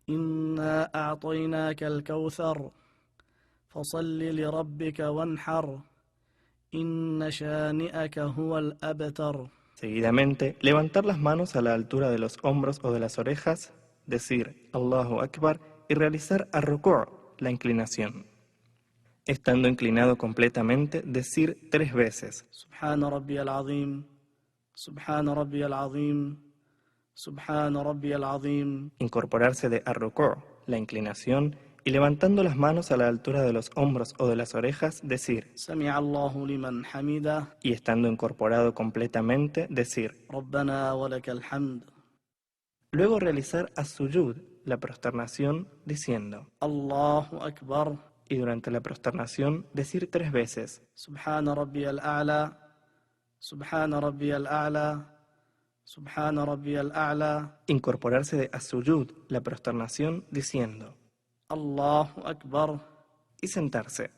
إنا أعطيناك الكوثر فصل لربك وانحر إن شانئك هو الأبتر. Seguidamente, levantar las manos a la altura de los hombros o de las orejas, decir Allahu Akbar y realizar ar-ruku', la inclinación. Estando inclinado completamente, decir 3 veces سبحان ربي العظيم سبحان ربي العظيم سبحان ربي العظيم. incorporarse de ar-ruku', la inclinación, y levantando las manos a la altura de los hombros o de las orejas, decir, سمع الله لمن حمده y estando incorporado completamente, decir. ربنا ولك الحمد. Luego realizar as-sujud, la prosternación, diciendo, الله أكبر. y durante la prosternación decir 3 veces, سبحان ربي الأعلى سبحان ربي الأعلى سبحان ربي الأعلى. incorporarse de as-sujud, la prosternación, diciendo, الله أكبر. y sentarse.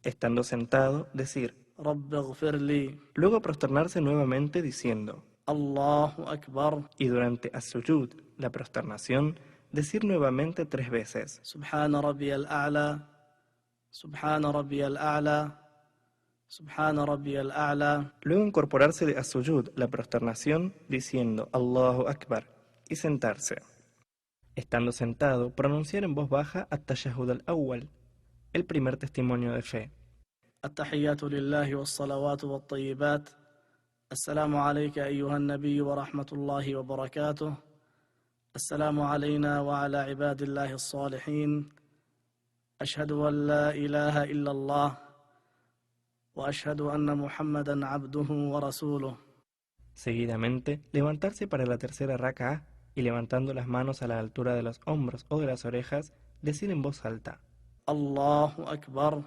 Estando sentado, decir, رب اغفر لي. luego prosternarse nuevamente diciendo, الله أكبر. y durante as-sujud, la prosternación, decir nuevamente 3 veces, سبحان ربي الأعلى سبحان ربي الأعلى سبحان ربي الأعلى. luego incorporarse de as-sujud, la prosternación, diciendo, Allahu Akbar, y sentarse. Estando sentado, pronunciar en voz baja at-tashahhud al-awwal, el primer testimonio de fe. التحيات لله والصلوات والطيبات. السلام عليك أيها النبي ورحمة الله وبركاته. السلام علينا وعلى عباد الله الصالحين. أشهد أن لا إله إلا الله وأشهد أن محمدا عبده ورسوله. Seguidamente, levantarse para la tercera rak'ah y levantando las manos a la altura de los hombros o de las orejas, decir en voz alta. الله أكبر.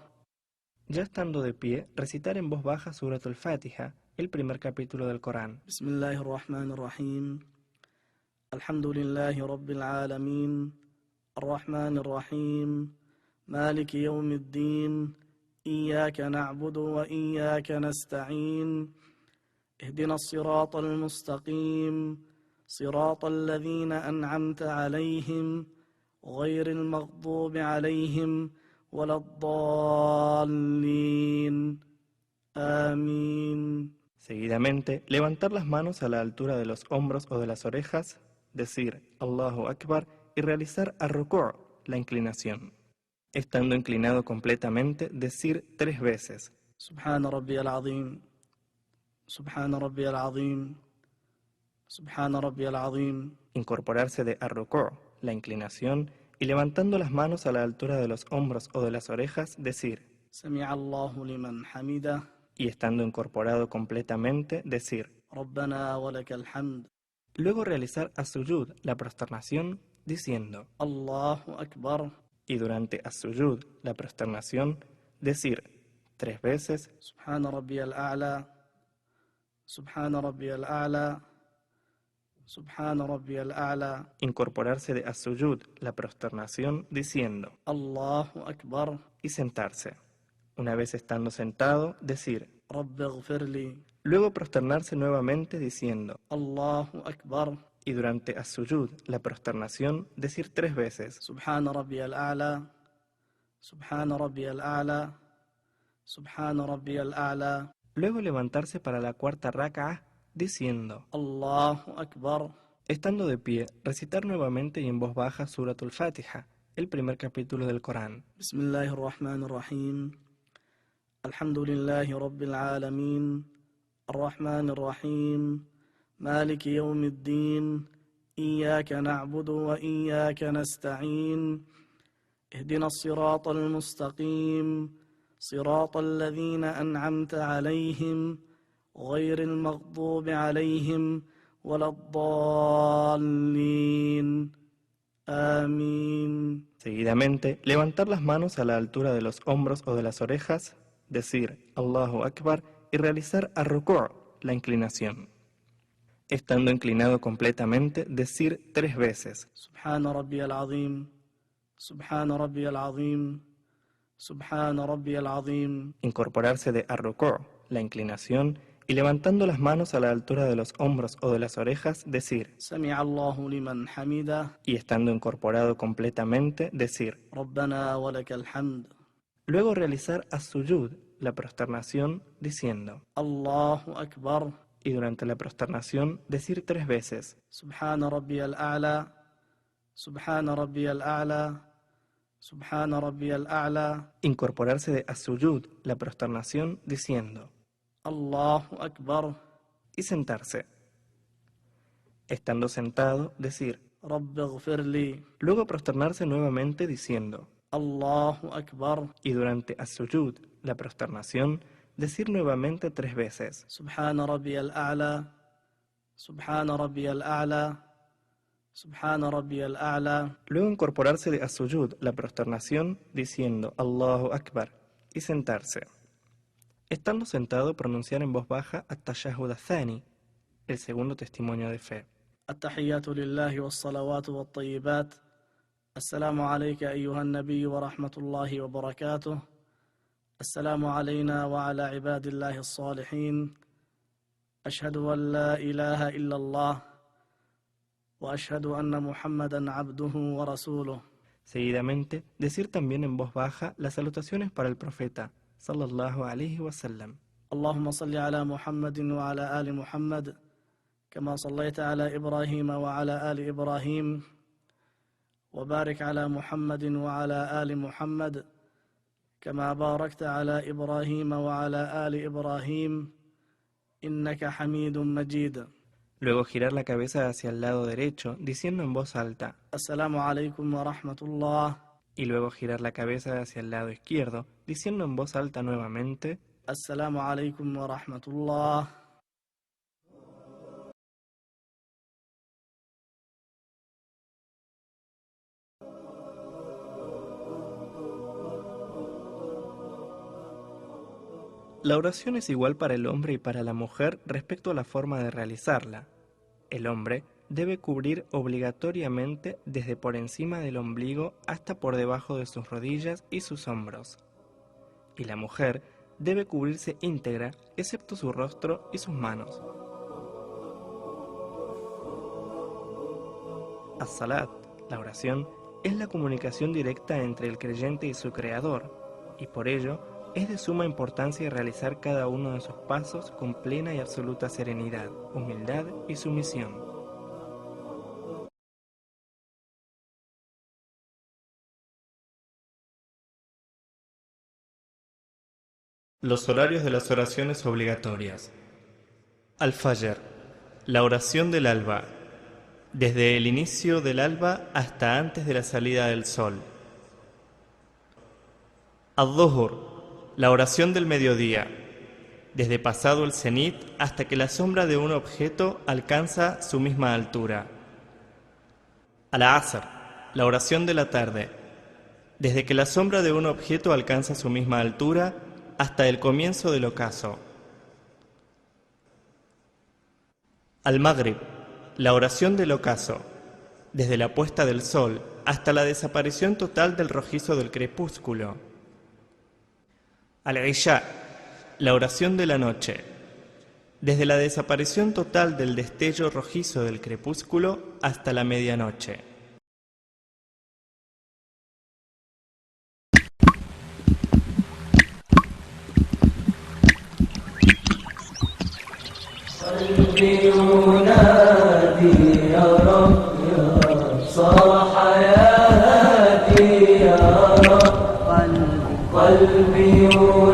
Ya estando de pie, recitar en voz baja Suratul Fatiha, el primer capítulo del Corán. بسم الله الرحمن الرحيم. الحمد لله رب العالمين الرحمن الرحيم مالك يوم الدين إياك نعبد وإياك نستعين اهدنا الصراط المستقيم صراط الذين أنعمت عليهم غير المغضوب عليهم ولا الضالين آمين. Seguidamente, levantar las manos a la altura de los hombros o de las orejas, decir Allahu Akbar y realizar ar-ruku', la inclinación. Estando inclinado completamente, decir 3 veces, سبحان ربي العظيم سبحان ربي العظيم سبحان ربي العظيم. incorporarse de ar-ruku', la inclinación, y levantando las manos a la altura de los hombros o de las orejas, decir, سمع الله لمن حمده. y estando incorporado completamente, decir. ربنا ولك الحمد. Luego realizar as-sujud, la prosternación, diciendo, الله أكبر. y durante as-sujud, la prosternación, decir 3 veces, سبحان ربي الأعلى سبحان ربي الأعلى سبحان ربي الأعلى. incorporarse de as-sujud, la prosternación, diciendo, الله أكبر. y sentarse. Una vez estando sentado, decir, رب اغفر لي. luego prosternarse nuevamente diciendo, الله أكبر. y durante as-sujud, la prosternación, decir 3 veces, سبحان ربي الأعلى سبحان ربي الأعلى سبحان ربي الأعلى. luego levantarse para la cuarta rak'ah, diciendo, الله أكبر. estando de pie, recitar nuevamente y en voz baja Suratul Fatiha, el primer capítulo del Corán. بسم الله الرحمن الرحيم. الحمد لله رب العالمين الرحمن الرحيم مالك يوم الدين إياك نعبد وإياك نستعين اهدنا الصراط المستقيم صراط الذين أنعمت عليهم غير المغضوب عليهم ولا الضالين آمين. Seguidamente, levantar las manos a la altura de los hombros o de las orejas, decir Allahu Akbar y realizar ar-ruku', la inclinación. Estando inclinado completamente, decir 3 veces سبحان ربي العظيم سبحان ربي العظيم سبحان ربي العظيم. incorporarse de ar-ruku', la inclinación, y levantando las manos a la altura de los hombros o de las orejas, decir, سمع الله لمن حمده y estando incorporado completamente, decir. ربنا ولك الحمد. Luego realizar as-sujud, la prosternación, diciendo, الله أكبر. y durante la prosternación decir 3 veces, سبحان ربي الأعلى سبحان ربي الأعلى سبحان ربي الأعلى. incorporarse de as-sujud, la prosternación, diciendo, الله أكبر. y sentarse. Estando sentado, decir, رب اغفر لي. luego prosternarse nuevamente diciendo, الله أكبر. y durante as-sujud, la prosternación, decir nuevamente 3 veces, سبحان ربي الأعلى سبحان ربي الأعلى سبحان ربي الأعلى. luego incorporarse de as-sujud, la prosternación, diciendo Allahu Akbar, y sentarse. Estando sentado, pronunciar en voz baja at-tashahhud ath-thani, el segundo testimonio de fe. التحيات لله والصلوات والطيبات. السلام عليك أيها النبي ورحمة الله وبركاته. السلام علينا وعلى عباد الله الصالحين. أشهد أن لا إله إلا الله وأشهد أن محمدا عبده ورسوله. Seguidamente, decir también en voz baja las salutaciones para el profeta, sallallahu alayhi wa sallam. اللهم صل على محمد وعلى آل محمد كما صليت على إبراهيم وعلى آل إبراهيم وبارك على محمد وعلى آل محمد كما باركت على إبراهيم وعلى آل إبراهيم إنك حميد مجيد. Luego girar la cabeza hacia el lado derecho, diciendo en voz alta, السلام عليكم ورحمة الله. y luego girar la cabeza hacia el lado izquierdo, diciendo en voz alta nuevamente, السلام عليكم ورحمة الله. La oración es igual para el hombre y para la mujer respecto a la forma de realizarla. El hombre debe cubrir obligatoriamente desde por encima del ombligo hasta por debajo de sus rodillas y sus hombros. Y la mujer debe cubrirse íntegra, excepto su rostro y sus manos. As-salat, la oración, es la comunicación directa entre el creyente y su Creador, y por ello es de suma importancia realizar cada uno de sus pasos con plena y absoluta serenidad, humildad y sumisión. Los horarios de las oraciones obligatorias. Al-Fajr, la oración del alba, desde el inicio del alba hasta antes de la salida del sol. Al-Dhuhr, la oración del mediodía, desde pasado el cenit hasta que la sombra de un objeto alcanza su misma altura. Al-Asr, la oración de la tarde, desde que la sombra de un objeto alcanza su misma altura hasta el comienzo del ocaso. Al-Maghrib, la oración del ocaso, desde la puesta del sol hasta la desaparición total del rojizo del crepúsculo. Al-Isha, la oración de la noche, desde la desaparición total del destello rojizo del crepúsculo hasta la medianoche. قلبي ينادي يا رب صار حياتي يا رب قلبي ينادي